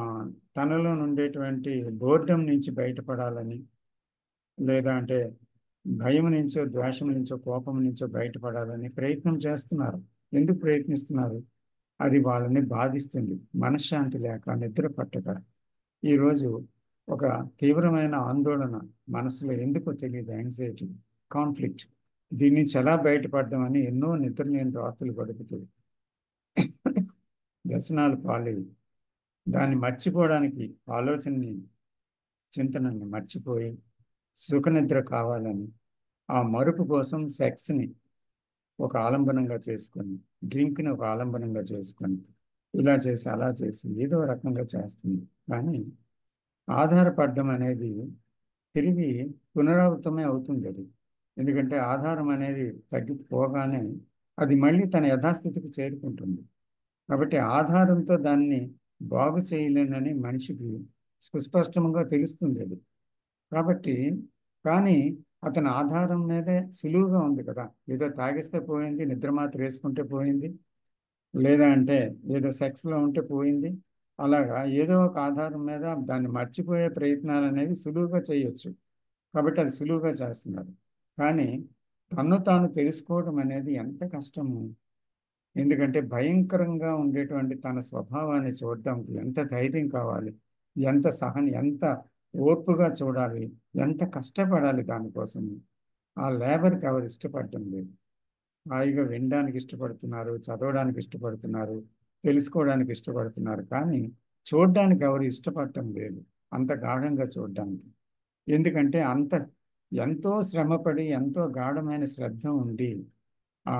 తనలో ఉండేటువంటి బోర్డం నుంచి బయటపడాలని, లేదా అంటే భయం నుంచో, ద్వేషం నుంచో, కోపం నుంచో బయటపడాలని ప్రయత్నం చేస్తున్నారు. ఎందుకు ప్రయత్నిస్తున్నారు? అది వాళ్ళని బాధిస్తుంది. మనశ్శాంతి లేక, నిద్ర పట్టక ఈరోజు ఒక తీవ్రమైన ఆందోళన మనసులో, ఎందుకో తెలియదు, యాంగ్జైటీ, కాన్ఫ్లిక్ట్. దీని నుంచి ఎలా బయటపడదామని ఎన్నో నిద్రలేని రాత్రులు గడుపుతూ వ్యసనాలు పాలై, దాన్ని మర్చిపోవడానికి ఆలోచనని, చింతనని మర్చిపోయి సుఖనిద్ర కావాలని ఆ మరుపు కోసం సెక్స్ని ఒక ఆలంబనంగా చేసుకొని, డ్రింక్ని ఒక ఆలంబనంగా చేసుకొని, ఇలా చేసి అలా చేసి ఏదో రకంగా చేస్తుంది. కానీ ఆధారపడడం అనేది తిరిగి పునరావృతమే అవుతుంది అది. ఎందుకంటే ఆధారం అనేది తగ్గిపోగానే అది మళ్ళీ తన యథాస్థితికి చేరుకుంటుంది. కాబట్టి ఆధారంతో దాన్ని బాగు చేయలేనని మనిషికి సుస్పష్టంగా తెలుస్తుంది అది. కాబట్టి కానీ అతని ఆధారం మీదే సులువుగా ఉంది కదా. ఏదో తాగిస్తే పోయింది, నిద్ర మాత్రం వేసుకుంటే పోయింది, లేదా అంటే ఏదో సెక్స్లో ఉంటే పోయింది. అలాగా ఏదో ఒక ఆధారం మీద దాన్ని మర్చిపోయే ప్రయత్నాలు అనేవి సులువుగా చేయొచ్చు. కాబట్టి అది సులువుగా చేస్తున్నారు. కానీ తన్ను తాను తెలుసుకోవడం అనేది ఎంత కష్టము. ఎందుకంటే భయంకరంగా ఉండేటువంటి తన స్వభావాన్ని చూడడానికి ఎంత ధైర్యం కావాలి, ఎంత ఓర్పుగా చూడాలి, ఎంత కష్టపడాలి దానికోసం. ఆ లేబర్కి ఎవరు ఇష్టపడటం లేదు. హాయిగా వినడానికి ఇష్టపడుతున్నారు, చదవడానికి ఇష్టపడుతున్నారు, తెలుసుకోవడానికి ఇష్టపడుతున్నారు. కానీ చూడడానికి ఎవరు ఇష్టపడటం లేదు, అంత గాఢంగా చూడడానికి. ఎందుకంటే ఎంతో శ్రమపడి, ఎంతో గాఢమైన శ్రద్ధ ఉండి, ఆ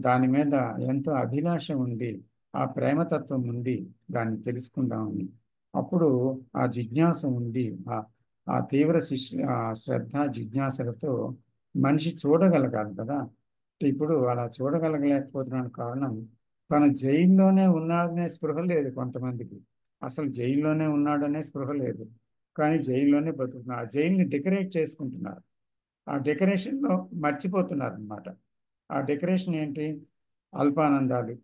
దాని మీద ఎంతో అభిలాష ఉండి, ఆ ప్రేమతత్వం ఉండి దాన్ని తెలుసుకుందామని, అప్పుడు ఆ జిజ్ఞాస ఉండి, ఆ తీవ్ర శ్రద్ధ జిజ్ఞాసలతో మనిషి చూడగలగాలి కదా. ఇప్పుడు అలా చూడగలగలేకపోతున్నాను. కారణం, తను జైల్లోనే ఉన్నాడనే స్పృహ లేదు కొంతమందికి. అసలు జైల్లోనే ఉన్నాడనే స్పృహ లేదు, కానీ జైల్లోనే బతుకుతున్నారు. ఆ జైల్ని డెకరేట్ చేసుకుంటున్నారు. ఆ డెకరేషన్లో మర్చిపోతున్నారు అనమాట. ఆ డెకరేషన్ ఏంటి? అల్పానందాలు,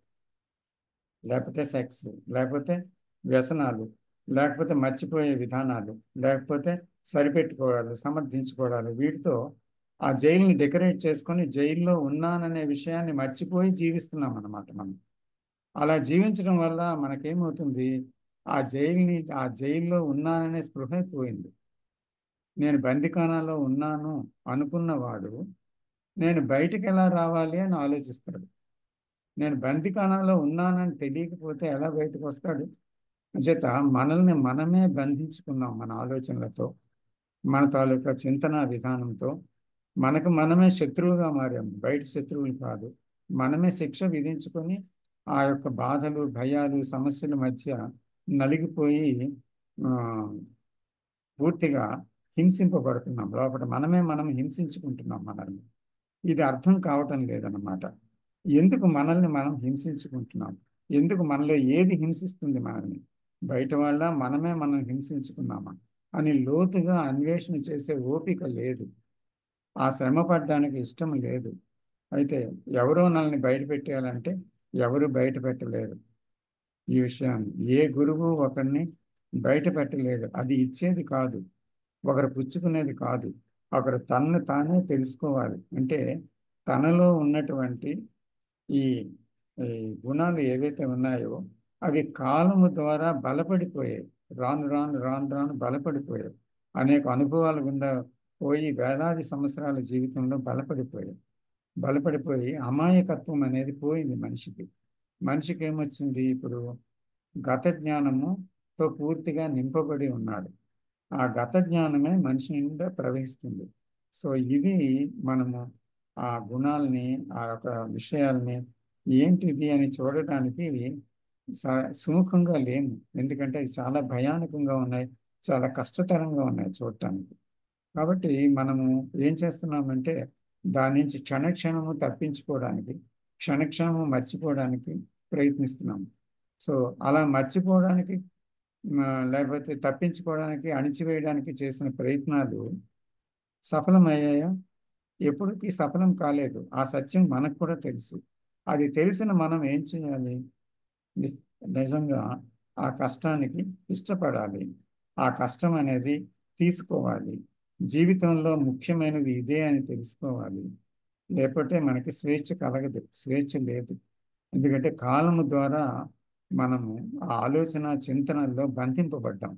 లేకపోతే సెక్స్, లేకపోతే వ్యసనాలు, లేకపోతే మర్చిపోయే విధానాలు, లేకపోతే సరిపెట్టుకోవడాలు, సమర్థించుకోవడాలు. వీటితో ఆ జైలుని డెకరేట్ చేసుకొని జైల్లో ఉన్నాననే విషయాన్ని మర్చిపోయి జీవిస్తున్నాం అన్నమాట మనం. అలా జీవించడం వల్ల మనకేమవుతుంది? ఆ జైల్లో ఉన్నాననే స్పృహ పోయింది. నేను బందిఖానాలో ఉన్నాను అనుకున్నవాడు నేను బయటికి ఎలా రావాలి అని ఆలోచిస్తాడు. నేను బందిఖానాలో ఉన్నానని తెలియకపోతే ఎలా బయటకు వస్తాడు? చేత మనల్ని మనమే బంధించుకున్నాం మన ఆలోచనలతో, మన తాలూకా చింతన విధానంతో. మనకు మనమే శత్రువుగా మారాం, బయట శత్రువులు కాదు. మనమే శిక్ష విధించుకొని ఆ యొక్క బాధలు, భయాలు, సమస్యల మధ్య నలిగిపోయి ఆ, పూర్తిగా హింసింపబడుతున్నాం. లోపల మనం హింసించుకుంటున్నాం మనల్ని. ఇది అర్థం కావటం లేదన్నమాట. ఎందుకు మనల్ని మనం హింసించుకుంటున్నాం? ఎందుకు మనలో ఏది హింసిస్తుంది మనల్ని? బయట వాళ్ళ, మనం హింసించుకున్నామా అని లోతుగా అన్వేషణ చేసే ఓపిక లేదు. ఆ శ్రమ పడడానికి ఇష్టం లేదు. అయితే ఎవరో నల్ని బయట పెట్టేయాలంటే ఎవరు బయట పెట్టలేరు. ఈ విషయాన్ని ఏ గురువు ఒకరిని బయట పెట్టలేడు. అది ఇచ్చేది కాదు, ఒకరు పుచ్చుకునేది కాదు. ఒకరు తనను తానే తెలుసుకోవాలి. అంటే తనలో ఉన్నటువంటి ఈ ఈ గుణాలు ఏవైతే ఉన్నాయో అవి కాలము ద్వారా బలపడిపోయాయి. రాను రాను రాను రాను బలపడిపోయాయి. అనేక అనుభవాలు గుండా పోయి వేలాది సంవత్సరాల జీవితంలో బలపడిపోయాయి. బలపడిపోయి అమాయకత్వం అనేది పోయింది మనిషికి. మనిషికి ఏమొచ్చింది ఇప్పుడు? గత జ్ఞానముతో పూర్తిగా నింపబడి ఉన్నాడు. ఆ గత జ్ఞానమే మనిషి నిండా ప్రవహిస్తుంది. సో ఇది మనము ఆ గుణాలని, ఆ యొక్క విషయాల్ని ఏంటిది అని చూడటానికి సుముఖంగా లేము. ఎందుకంటే అవి చాలా భయానకంగా ఉన్నాయి, చాలా కష్టతరంగా ఉన్నాయి చూడటానికి. కాబట్టి మనము ఏం చేస్తున్నామంటే దాని నుంచి క్షణక్షణము తప్పించుకోవడానికి, క్షణక్షణము మర్చిపోవడానికి ప్రయత్నిస్తున్నాము. సో అలా మర్చిపోవడానికి లేకపోతే తప్పించుకోవడానికి, అణిచివేయడానికి చేసిన ప్రయత్నాలు సఫలమయ్యాయా? ఎప్పటికీ సఫలం కాలేదు. ఆ సత్యం మనకు కూడా తెలుసు. అది తెలిసిన మనం ఏం చేయాలి? నిజంగా ఆ కష్టానికి ఇష్టపడాలి. ఆ కష్టం అనేది తీసుకోవాలి. జీవితంలో ముఖ్యమైనది ఇదే అని తెలుసుకోవాలి. లేకపోతే మనకి స్వేచ్ఛ కలగదు, స్వేచ్ఛ లేదు. ఎందుకంటే కాలము ద్వారా మనము ఆ ఆలోచన చింతనల్లో బంధింపబడ్డాం.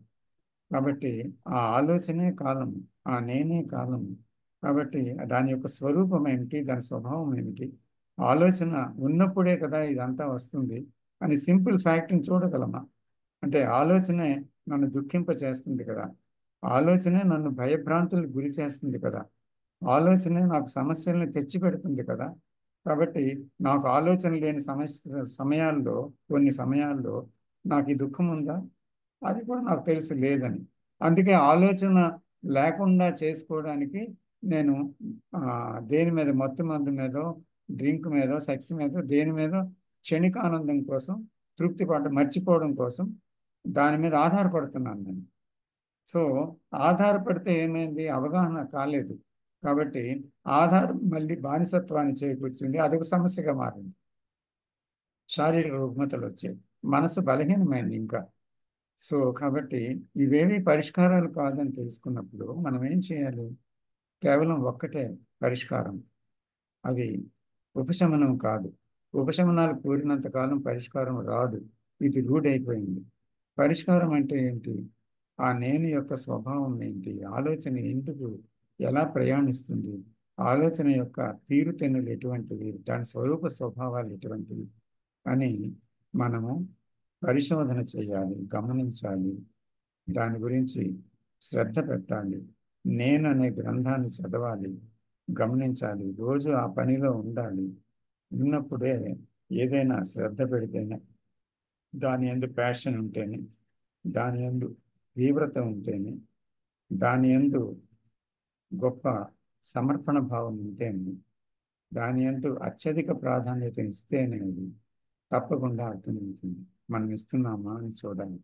కాబట్టి ఆ ఆలోచనే కాలము, ఆ నేనే కాలము. కాబట్టి దాని యొక్క స్వరూపం ఏమిటి, దాని స్వభావం ఏమిటి? ఆలోచన ఉన్నప్పుడే కదా ఇదంతా వస్తుంది అని సింపుల్ ఫ్యాక్ట్ని చూడగలమా? అంటే ఆలోచనే నన్ను దుఃఖింప చేస్తుంది కదా, ఆలోచనే నన్ను భయభ్రాంతులకు గురి చేస్తుంది కదా, ఆలోచనే నాకు సమస్యల్ని తెచ్చిపెడుతుంది కదా. కాబట్టి నాకు ఆలోచన లేని సమయాల్లో, కొన్ని సమయాల్లో నాకు ఈ దుఃఖం ఉందా? అది కూడా నాకు తెలిసి లేదని. అందుకే ఆలోచన లేకుండా చేసుకోవడానికి నేను దేని మీద, మత్తు మందు మీదో, డ్రింక్ మీదో, సెక్స్ మీదో, దేని మీద క్షణిక ఆనందం కోసం, మర్చిపోవడం కోసం దాని మీద ఆధారపడుతున్నాను నేను. సో ఆధారపడితే ఏమైంది? అవగాహన కాలేదు. కాబట్టి ఆధారం మళ్ళీ బానిసత్వాన్ని చేకూర్చింది. అదొక సమస్యగా మారింది. శారీరక రుగ్మతలు వచ్చాయి, మనసు బలహీనమైంది ఇంకా. సో కాబట్టి ఇవేవి పరిష్కారాలు కాదని తెలుసుకున్నప్పుడు మనం ఏం చేయాలి? కేవలం ఒక్కటే పరిష్కారం, అది ఉపశమనం కాదు. ఉపశమనాలు కోరినంత కాలం పరిష్కారం రాదు. ఇది రూఢైపోయింది. పరిష్కారం అంటే ఏంటి? ఆ నేను యొక్క స్వభావం ఏంటి? ఆలోచన ఎందుకు, ఎలా ప్రయాణిస్తుంది? ఆలోచన యొక్క తీరుతెన్నులు ఎటువంటివి? దాని స్వరూప స్వభావాలు ఎటువంటివి అని మనము పరిశోధన చేయాలి, గమనించాలి, దాని గురించి శ్రద్ధ పెట్టాలి. నేను అనే గ్రంథాన్ని చదవాలి, గమనించాలి, రోజు ఆ పనిలో ఉండాలి. ఉన్నప్పుడే ఏదైనా శ్రద్ధ పెడితేనే, దాని యందు ప్యాషన్ ఉంటేనే, దాని యందు తీవ్రత ఉంటేనే, దాని యందు గొప్ప సమర్పణ భావం ఉంటేనే, దాని యందు అత్యధిక ప్రాధాన్యత ఇస్తేనేది తప్పకుండా అర్థమవుతుంది. మనం ఇస్తున్నామా అని చూడాలి.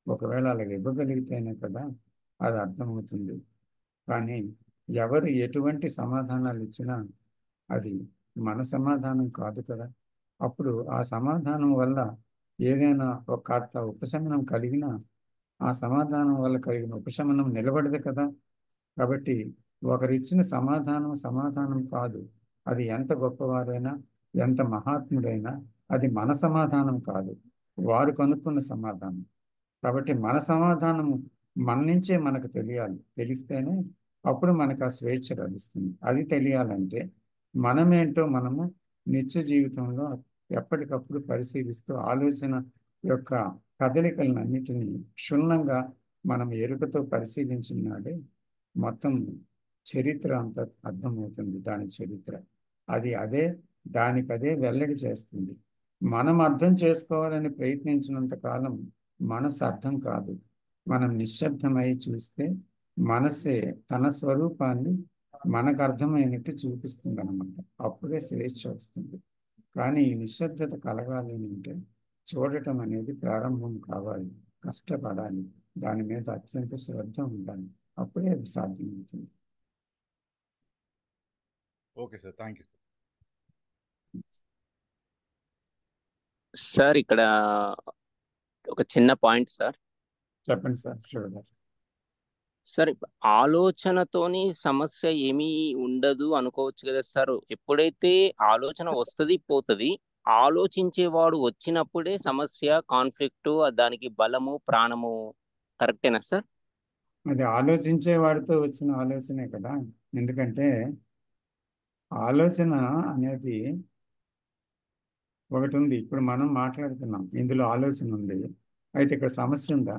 ఒకవేళ అలాగ ఇవ్వగలిగితేనే కదా అది అర్థమవుతుంది. కానీ ఎవరు ఎటువంటి సమాధానాలు ఇచ్చినా అది మన సమాధానం కాదు కదా. అప్పుడు ఆ సమాధానం వల్ల ఏదైనా ఒక కాస్త ఉపశమనం కలిగినా ఆ సమాధానం వల్ల కలిగిన ఉపశమనం నిలబడదు కదా. కాబట్టి ఒకరిచ్చిన సమాధానం సమాధానం కాదు. అది ఎంత గొప్పవారైనా, ఎంత మహాత్ముడైనా అది మన సమాధానం కాదు, వారు కనుక్కున్న సమాధానం. కాబట్టి మన సమాధానము మన నుంచే మనకు తెలియాలి. తెలిస్తేనే అప్పుడు మనకు ఆ స్వేచ్ఛ లభిస్తుంది. అది తెలియాలంటే మనమేంటో మనము నిత్య జీవితంలో ఎప్పటికప్పుడు పరిశీలిస్తూ ఆలోచన యొక్క కదలికలన్నిటినీ క్షుణ్ణంగా మనం ఎరుకతో పరిశీలించినాడే మొత్తం చరిత్ర అంత అర్థమవుతుంది. దాని చరిత్ర దానికదే వెల్లడి చేస్తుంది. మనం అర్థం చేసుకోవాలని ప్రయత్నించినంత కాలం మనసు అర్థం కాదు. మనం నిశ్శబ్దమై చూస్తే మనసే తన స్వరూపాన్ని మనకు అర్థమైనట్టు చూపిస్తుంది అన్నమాట. అప్పుడే స్వేచ్ఛ వస్తుంది. కానీ ఈ నిశ్శబ్దత కలగాలి అంటే చూడటం అనేది ప్రారంభం కావాలి, కష్టపడాలి, దాని మీద అత్యంత శ్రద్ధ ఉండాలి. అప్పుడే అది సాధ్యమవుతుంది. Okay sir, thank you. Sir ఇక్కడ ఒక చిన్న పాయింట్ సార్. చెప్పండి సార్. చూడాలి సార్, ఆలోచనతోని సమస్య ఏమీ ఉండదు అనుకోవచ్చు కదా సార్. ఎప్పుడైతే ఆలోచన వస్తుంది పోతుంది, ఆలోచించేవాడు వచ్చినప్పుడే సమస్య, కాన్ఫ్లిక్ట్, దానికి బలము, ప్రాణము. కరెక్టేనా సార్? అది ఆలోచించే వాడితో వచ్చిన ఆలోచనే కదా. ఎందుకంటే ఆలోచన అనేది ఒకటి ఉంది. ఇప్పుడు మనం మాట్లాడుతున్నాం, ఇందులో ఆలోచన ఉంది. అయితే ఇక్కడ సమస్య ఉందా?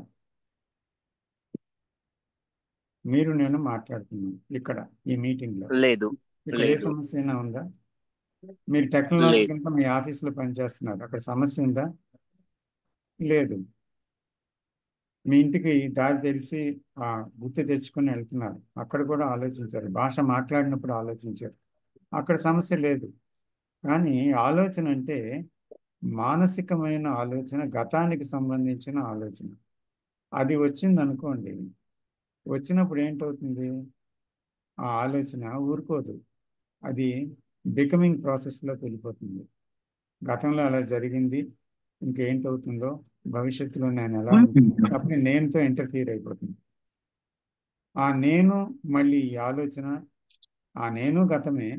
మీరు నేను మాట్లాడుతున్నాం ఇక్కడ ఈ మీటింగ్లో. లేదు ఇక్కడ ఏ లేదు సమస్య అయినా ఉందా? మీరు లేదు టెక్నాలజికల్గా మీ ఆఫీస్లో పనిచేస్తున్నారు, అక్కడ సమస్య ఉందా? లేదు. మీ ఇంటికి దారి తెలిసి గుర్తు తెచ్చుకొని వెళ్తున్నారు, అక్కడ కూడా ఆలోచించారు. భాష మాట్లాడినప్పుడు ఆలోచించారు, అక్కడ సమస్య లేదు. కానీ ఆలోచన అంటే మానసికమైన ఆలోచన, గతానికి సంబంధించిన ఆలోచన. అది వచ్చింది అనుకోండి, వచ్చినప్పుడు ఏంటవుతుంది? ఆ ఆలోచన ఊరుకోదు, అది బికమింగ్ ప్రాసెస్లోకి వెళ్ళిపోతుంది. గతంలో అలా జరిగింది, ఇంకేంటవుతుందో, భవిష్యత్తులో నేను ఎలా ఉంటుంది, అప్పుడు నేనుతో ఇంటర్ఫియర్ అయిపోతుంది. ఆ నేను మళ్ళీ ఈ ఆలోచన, ఆ నేను గతమే,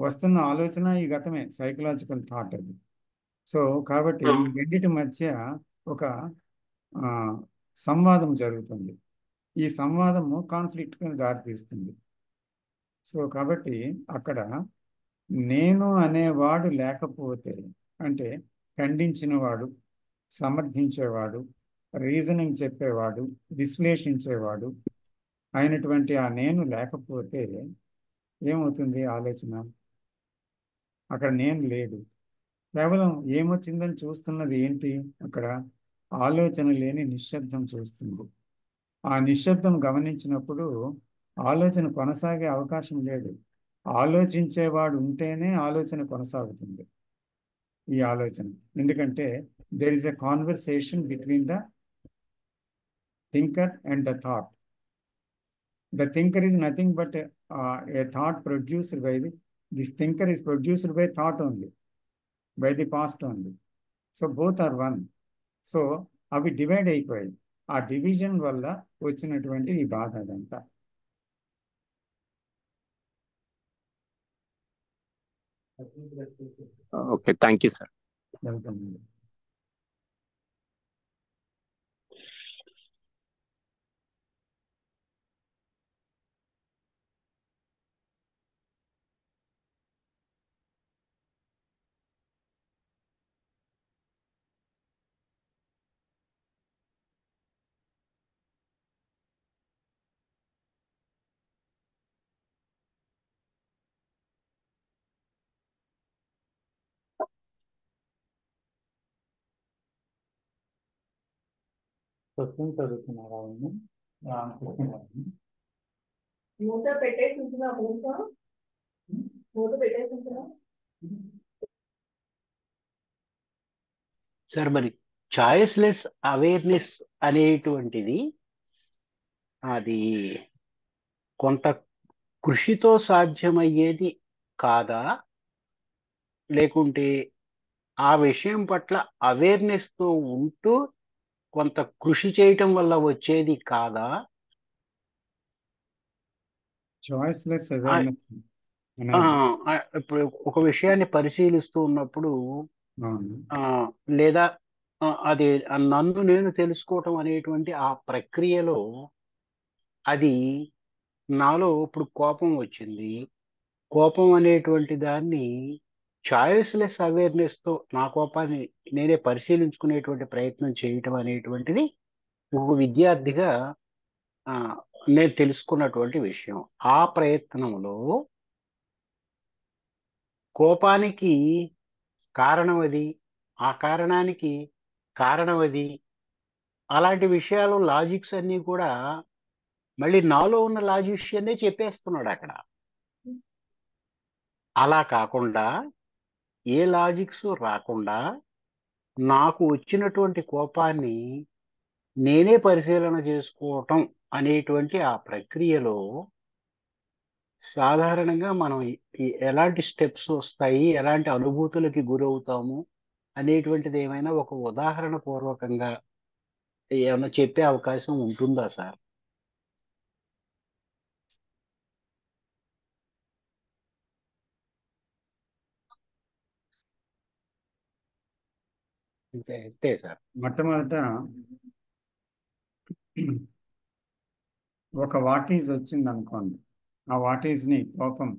వస్తున్న ఆలోచన ఈ గతమే, సైకలాజికల్ థాట్ అది. సో కాబట్టి ఈ రెండిటి మధ్య ఒక ఆ, సంవాదం జరుగుతుంది. ఈ సంవాదము కాన్ఫ్లిక్ట్కి దారితీస్తుంది. సో కాబట్టి అక్కడ నేను అనేవాడు లేకపోతే, అంటే ఖండించినవాడు, సమర్థించేవాడు, రీజనింగ్ చెప్పేవాడు, విశ్లేషించేవాడు అయినటువంటి ఆ నేను లేకపోతే ఏమవుతుంది ఆలోచన? అక్కడ నేను లేడు, కేవలం ఏమొచ్చిందని చూస్తున్నది ఏంటి? అక్కడ ఆలోచన లేని నిశ్శబ్దం చూస్తుంది. ఆ నిశ్శబ్దం గమనించినప్పుడు ఆలోచన కొనసాగే అవకాశం లేదు. ఆలోచించేవాడు ఉంటేనే ఆలోచన కొనసాగుతుంది, ఈ ఆలోచన. ఎందుకంటే there is a conversation between the thinker and the thought. The thinker is nothing but a thought produced by this thinker is produced by thought only, by the past only. So both are one. So అవి డివైడ్ అయిపోయాయి. ఆ డివిజన్ వల్ల వచ్చినటువంటి ఈ బాధ అదంతా. Okay, thank you sir. Welcome. పుస్తకం చదువుతున్నారా? మూత పెట్టేసి ఉంటున్నా, మూత పెట్టేసి ఉంటున్నా. సార్ మరి చాయిస్లెస్ అవేర్నెస్ అనేటువంటిది అది కొంత కృషితో సాధ్యమయ్యేది కాదా, లేకుంటే ఆ విషయం పట్ల అవేర్నెస్ తో ఉంటూ కొంత కృషి చేయటం వల్ల వచ్చేది కాదా? చాయిస్లెస్ ఆ, అవేర్నెస్ ఆ, అనేది ఇప్పుడు ఒక విషయాన్ని పరిశీలిస్తూ ఉన్నప్పుడు అవును. లేదా అది నన్ను నేను తెలుసుకోవటం అనేటువంటి ఆ ప్రక్రియలో అది నాలో ఇప్పుడు కోపం వచ్చింది. కోపం అనేటువంటి దాన్ని చాయిస్లెస్ అవేర్నెస్ తో నా కోపాన్ని నేనే పరిశీలించుకునేటువంటి ప్రయత్నం చేయటం అనేటువంటిది ఒక విద్యార్థిగా ఆ, నేను తెలుసుకున్నటువంటి విషయం. ఆ ప్రయత్నంలో కోపానికి కారణం అది, ఆ కారణానికి కారణం అది, అలాంటి విషయాలు లాజిక్స్ అన్నీ కూడా మళ్ళీ నాలో ఉన్న లాజిషియన్నే చెప్పేస్తున్నాడు అక్కడ. అలా కాకుండా ఏ లాజిక్స్ రాకుండా నాకు వచ్చినటువంటి కోపాన్ని నేనే పరిశీలన చేసుకోవటం అనేటువంటి ఆ ప్రక్రియలో సాధారణంగా మనం ఎలాంటి స్టెప్స్ వస్తాయి, ఎలాంటి అనుభూతులకి గురవుతాము అనేటువంటిది ఏమైనా ఒక ఉదాహరణ పూర్వకంగా ఏమైనా చెప్పే అవకాశం ఉంటుందా సార్? అంతే సార్. మొట్టమొదట ఒక వాట్ ఈజ్ వచ్చింది అనుకోండి, ఆ వాట్ ఈజ్ని కోపం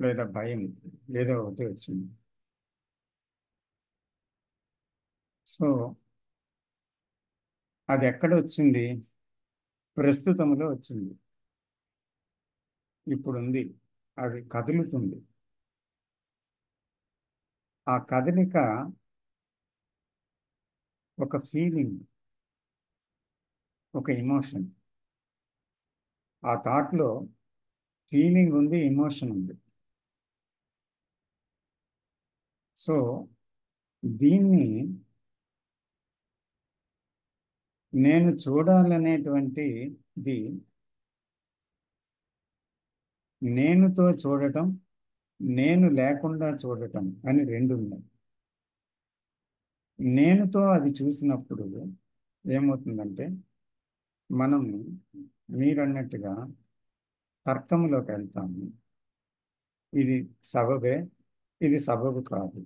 లేదా భయం ఏదో ఒకటి వచ్చింది. సో అది ఎక్కడ వచ్చింది? ప్రస్తుతంలో వచ్చింది, ఇప్పుడుంది, అది కదులుతుంది. ఆ కదలిక ఒక ఫీలింగ్, ఒక ఎమోషన్. ఆ థాట్లో ఫీలింగ్ ఉంది, ఎమోషన్ ఉంది. సో దీన్ని నేను చూడాలనేటువంటిది నేనుతో చూడటం, నేను లేకుండా చూడటం అని రెండు ఉన్నాయి. నేనుతో అది చూసినప్పుడు ఏమవుతుందంటే మనం మీరన్నట్టుగా తర్కంలోకి వెళ్తాము. ఇది సబబే, ఇది సబబు కాదు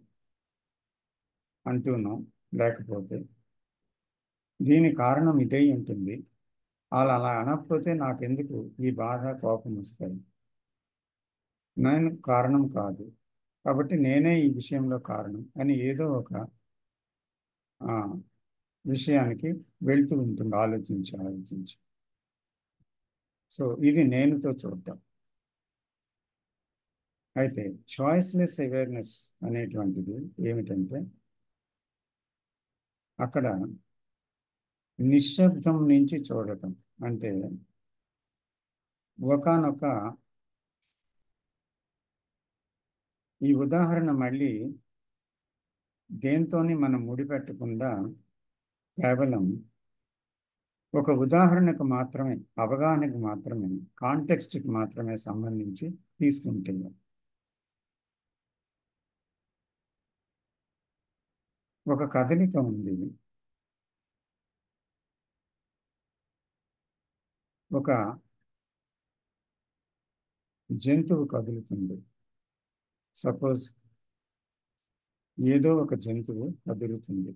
అంటున్నాం. లేకపోతే దీని కారణం ఇదే ఉంటుంది, అలా అనకపోతే నాకెందుకు ఈ బాధ, కోపం వస్తాయి. నేను కారణం కాదు కాబట్టి నేనే ఈ విషయంలో కారణం అని ఏదో ఒక విషయానికి వెళ్తూ ఉంటుంది, ఆలోచించి. సో ఇది నేనుతో చూడటం. అయితే చాయిస్లెస్ అవేర్నెస్ అనేటువంటిది ఏమిటంటే అక్కడ నిశ్శబ్దం నుంచి చూడటం. అంటే ఒకానొక ఈ ఉదాహరణ మళ్ళీ దేంతోని మనం ముడిపెట్టకుండా కేవలం ఒక ఉదాహరణకు మాత్రమే, అవగాహనకు మాత్రమే, కాంటెక్స్ట్కి మాత్రమే సంబంధించి తీసుకుంటే ఒక కదలిక ఉంది, ఒక జంతువు కదులుతుంది. సపోజ్ ఏదో ఒక జంతువు కదులుతుంది.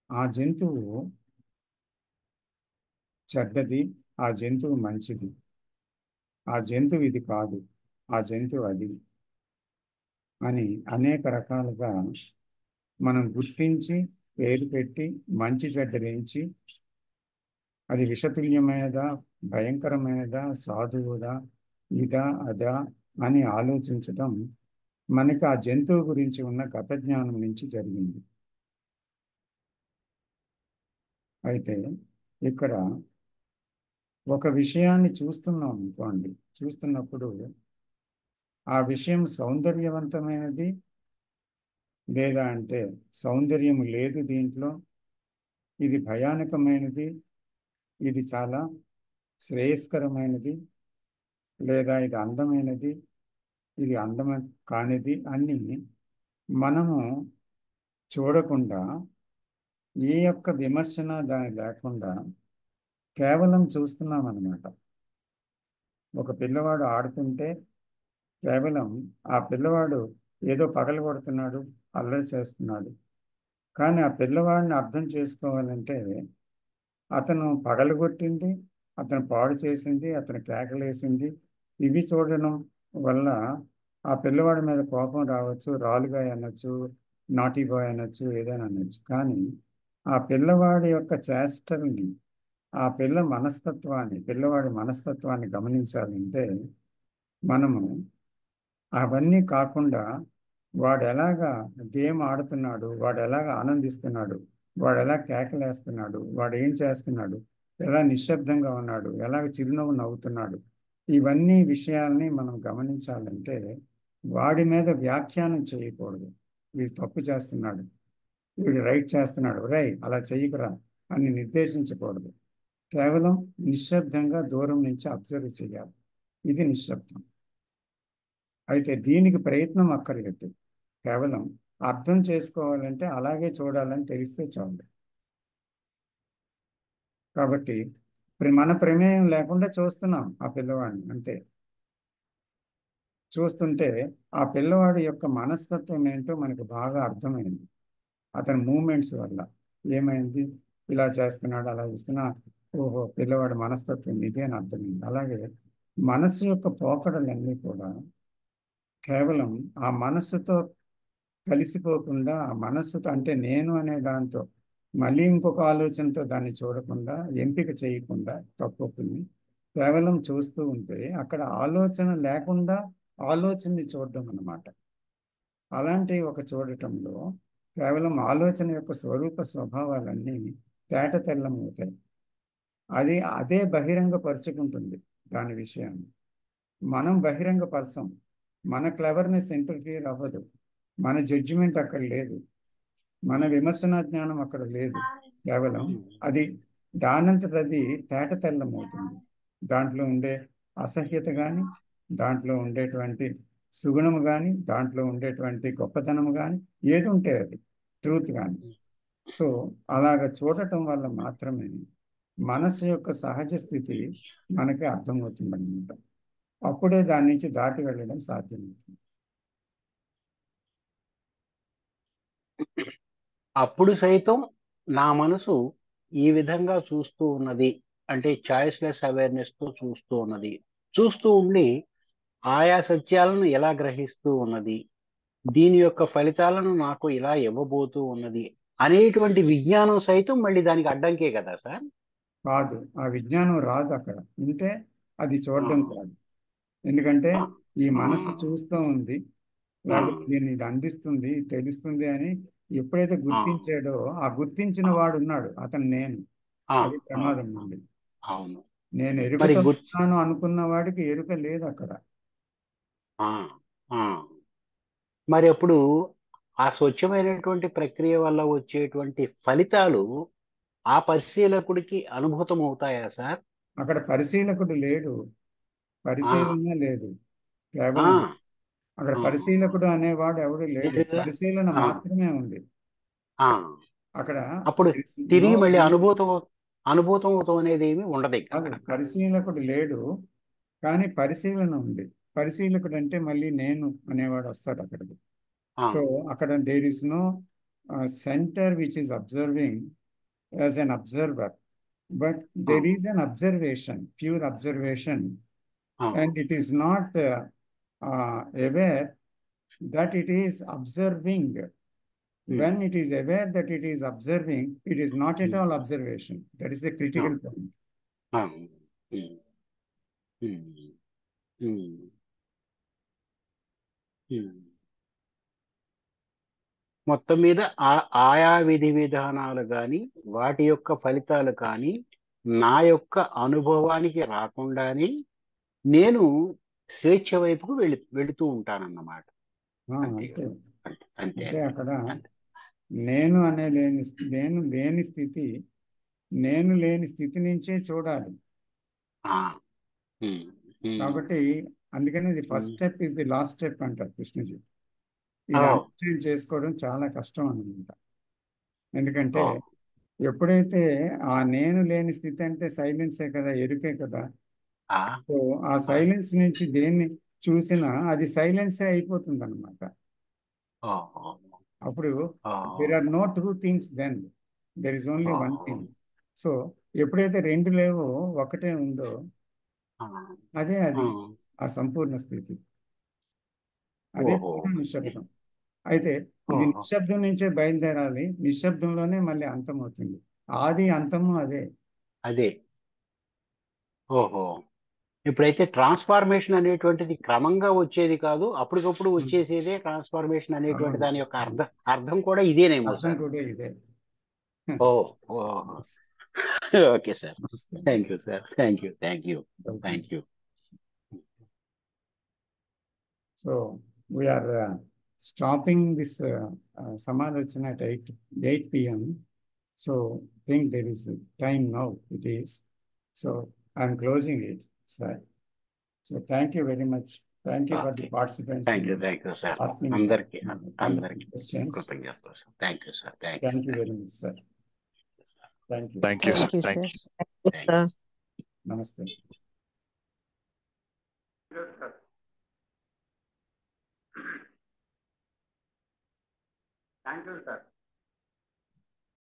ఆ జంతువు చెడ్డది, ఆ జంతువు మంచిది, ఆ జంతువు ఇది కాదు, ఆ జంతువు అది అని అనేక రకాలుగా మనం గుర్తించి పేరు పెట్టి మంచి చెడ్డరించి అది విషతుల్యమైనదా, భయంకరమైనదా, సాధువుదా, ఇదా అదా అని ఆలోచించడం మనకి ఆ జంతువు గురించి ఉన్న గత జ్ఞానం నుంచి జరిగింది. అయితే ఇక్కడ ఒక విషయాన్ని చూస్తున్నాం అనుకోండి, చూస్తున్నప్పుడు ఆ విషయం సౌందర్యవంతమైనది లేదా అంటే సౌందర్యం లేదు దీంట్లో, ఇది భయానకమైనది, ఇది చాలా శ్రేయస్కరమైనది, లేదా ఇది అందమైనది, ఇది అందం కానిది అన్ని మనము చూడకుండా, ఏ యొక్క విమర్శన దాని లేకుండా కేవలం చూస్తున్నాం అన్నమాట. ఒక పిల్లవాడు ఆడుతుంటే కేవలం ఆ పిల్లవాడు ఏదో పగలగొడుతున్నాడు, అల్లరి చేస్తున్నాడు. కానీ ఆ పిల్లవాడిని అర్థం చేసుకోవాలంటే అతను పగలగొట్టింది, అతను పాడు చేసింది, అతను కేకలేసింది, ఇవి చూడడం వల్ల ఆ పిల్లవాడి మీద కోపం రావచ్చు, రాలుగా అనొచ్చు, నాటీ బాయ్ అనొచ్చు, ఏదైనా అనొచ్చు. కానీ ఆ పిల్లవాడి యొక్క చేష్టల్ని, ఆ పిల్లవాడి మనస్తత్వాన్ని గమనించాలంటే మనము అవన్నీ కాకుండా వాడు ఎలాగా గేమ్ ఆడుతున్నాడు, వాడు ఎలాగ ఆనందిస్తున్నాడు, వాడు ఎలా కేకలేస్తున్నాడు, వాడు ఏం చేస్తున్నాడు, ఎలా నిశ్శబ్దంగా ఉన్నాడు, ఎలాగ చిరునవ్వు నవ్వుతున్నాడు, ఇవన్నీ విషయాల్ని మనం గమనించాలంటే వాడి మీద వ్యాఖ్యానం చేయకూడదు. వీడు తప్పు చేస్తున్నాడు, వీడు రైట్ చేస్తున్నాడు, అలా చెయ్యకురా అని నిర్దేశించకూడదు. కేవలం నిశ్శబ్దంగా దూరం నుంచి అబ్జర్వ్ చేయాలి. ఇది నిశ్శబ్దం. అయితే దీనికి ప్రయత్నం అక్కర్లేదు, కేవలం అర్థం చేసుకోవాలంటే అలాగే చూడాలని తెలిస్తే చాలు. కాబట్టి మన ప్రమేయం లేకుండా చూస్తున్నాం ఆ పిల్లవాడిని, అంతే. చూస్తుంటే ఆ పిల్లవాడి యొక్క మనస్తత్వం ఏంటో మనకు బాగా అర్థమైంది. అతని మూమెంట్స్ వల్ల ఏమైంది, ఇలా చేస్తున్నాడు, అలా చేస్తున్నా, ఓహో పిల్లవాడి మనస్తత్వం ఇది అని అర్థమైంది. అలాగే మనస్సు యొక్క పోకడలన్నీ కూడా కేవలం ఆ మనస్సుతో కలిసిపోకుండా, ఆ మనస్సుతో అంటే నేను అనే దాంతో మళ్ళీ ఇంకొక ఆలోచనతో దాన్ని చూడకుండా, ఎంపిక చేయకుండా తప్పుని కేవలం చూస్తూ ఉంటే అక్కడ ఆలోచన లేకుండా ఆలోచనని చూడడం అన్నమాట. అలాంటి ఒక చూడటంలో కేవలం ఆలోచన యొక్క స్వరూప స్వభావాలన్నీ తేట తెల్లమవుతాయి. అది అదే బహిరంగపరుచుకుంటుంది దాని విషయాన్ని. మనం బహిరంగపరచం. మన క్లెవర్నెస్ ఇంటర్ఫియర్ అవ్వదు. మన జడ్జిమెంట్ అక్కడ లేదు. మన విమర్శనా జ్ఞానం అక్కడ లేదు. కేవలం అది దానంతట అది తేట తెల్లమవుతుంది. దాంట్లో ఉండే అసహ్యత కానీ, దాంట్లో ఉండేటువంటి సుగుణము కానీ, దాంట్లో ఉండేటువంటి గొప్పతనము కానీ, ఏది ఉంటే అది ట్రూత్ కానీ. సో అలాగ చూడటం వల్ల మాత్రమే మనసు యొక్క సహజ స్థితి మనకి అర్థమవుతుంది అనమాట. అప్పుడే దాని నుంచి దాటి వెళ్ళడం సాధ్యమవుతుంది. అప్పుడు సైతం నా మనసు ఈ విధంగా చూస్తూ ఉన్నది అంటే చాయిస్లెస్ అవేర్నెస్ తో చూస్తూ ఉన్నది. చూస్తూ ఉండి ఆయా సత్యాలను ఎలా గ్రహిస్తూ ఉన్నది, దీని యొక్క ఫలితాలను నాకు ఇలా ఇవ్వబోతూ ఉన్నది అనేటువంటి విజ్ఞానం సైతం మళ్ళీ దానికి అడ్డంకే కదా సార్? కాదు, ఆ విజ్ఞానం రాదు. అక్కడ ఉంటే అది చూడడం కాదు. ఎందుకంటే ఈ మనసు చూస్తూ ఉంది, లేకపోతే దీన్ని ఇది అందిస్తుంది, తెలుస్తుంది అని ఎప్పుడైతే గుర్తించాడో, ఆ గుర్తించిన వాడు ఉన్నాడు, అతను నేను. అది ప్రమాదం నుండి. అవును. నేను మరి ఎరుకతో ఉన్నాను అనుకున్న వాడికి ఎరుక లేదు అక్కడ. మరి అప్పుడు ఆ స్వచ్ఛమైనటువంటి ప్రక్రియ వల్ల వచ్చేటువంటి ఫలితాలు ఆ పరిశీలకుడికి అనుభూతం అవుతాయా సార్? అక్కడ పరిశీలకుడు లేడు, పరిశీలన లేదు. కేవలం అక్కడ పరిశీలకుడు అనేవాడు ఎవడు లేడు, పరిశీలన మాత్రమే ఉంది అక్కడ. అప్పుడు తిరిగి మళ్ళీ అనుభూతం అవుతాం అనేది ఏమి ఉండదు. పరిశీలకుడు లేడు, కానీ పరిశీలన ఉంది. పరిశీలకుడు అంటే మళ్ళీ నేను అనేవాడు వస్తాడు అక్కడికి. సో అక్కడ there is no centre which is observing as an observer, but there is an observation, pure observation, and it is not aware that it is observing. When it is aware that it is observing, it is not at all observation. That is the critical point. మొత్తం మీద ఆయా విధి విధానాలు కానీ వాటి యొక్క ఫలితాలు కానీ నా యొక్క అనుభవానికి రాకుండానే నేను స్వేచ్ఛ వైపుకు వెళుతూ ఉంటానన్నమాట. అంటే అక్కడ నేను అనే లేని స్థితి, నేను లేని స్థితి నుంచే చూడాలి. కాబట్టి అందుకని ఇది first step is the last step అంటారు కృష్ణజీ. ఇది అండర్స్టాండ్ చేసుకోవడం చాలా కష్టం అన్నమాట. ఎందుకంటే ఎప్పుడైతే ఆ నేను లేని స్థితి అంటే సైలెన్సే కదా, ఎరుకే కదా. సో ఆ సైలెన్స్ నుంచి దేన్ని చూసినా అది సైలెన్సే అయిపోతుంది అనమాట. అప్పుడు there are no two things, then there is only one thing. So ఎప్పుడైతే రెండు లేవో ఒకటే ఉందో అదే అది ఆ సంపూర్ణ స్థితి, అదే పూర్ణ నిశ్శబ్దం. అయితే ఇది నిశ్శబ్దం నుంచే బయలుదేరాలి, నిశ్శబ్దంలోనే మళ్ళీ అంతం అవుతుంది. ఆది అంతము అదే. ఓహో, ఇప్పుడైతే ట్రాన్స్ఫార్మేషన్ అనేటువంటిది క్రమంగా వచ్చేది కాదు, అప్పటికప్పుడు వచ్చేసేదే ట్రాన్స్ఫార్మేషన్ అనేటువంటి దాని యొక్క అర్థం కూడా ఇదేనేమో సార్? కూడా ఇదే. Okay sir, thank you sir, thank you. So we are stopping this సమాలోచన at 8 p.m. So think there is time now, it is. So I'm closing it, sir. So thank you very much. Thank you for the participants. Thank you sir. అందరికి కృతజ్ఞతలు sir. Thank you sir. Thank you very much, sir. Thank you. Thank you, sir. Namaste. Thank you, sir.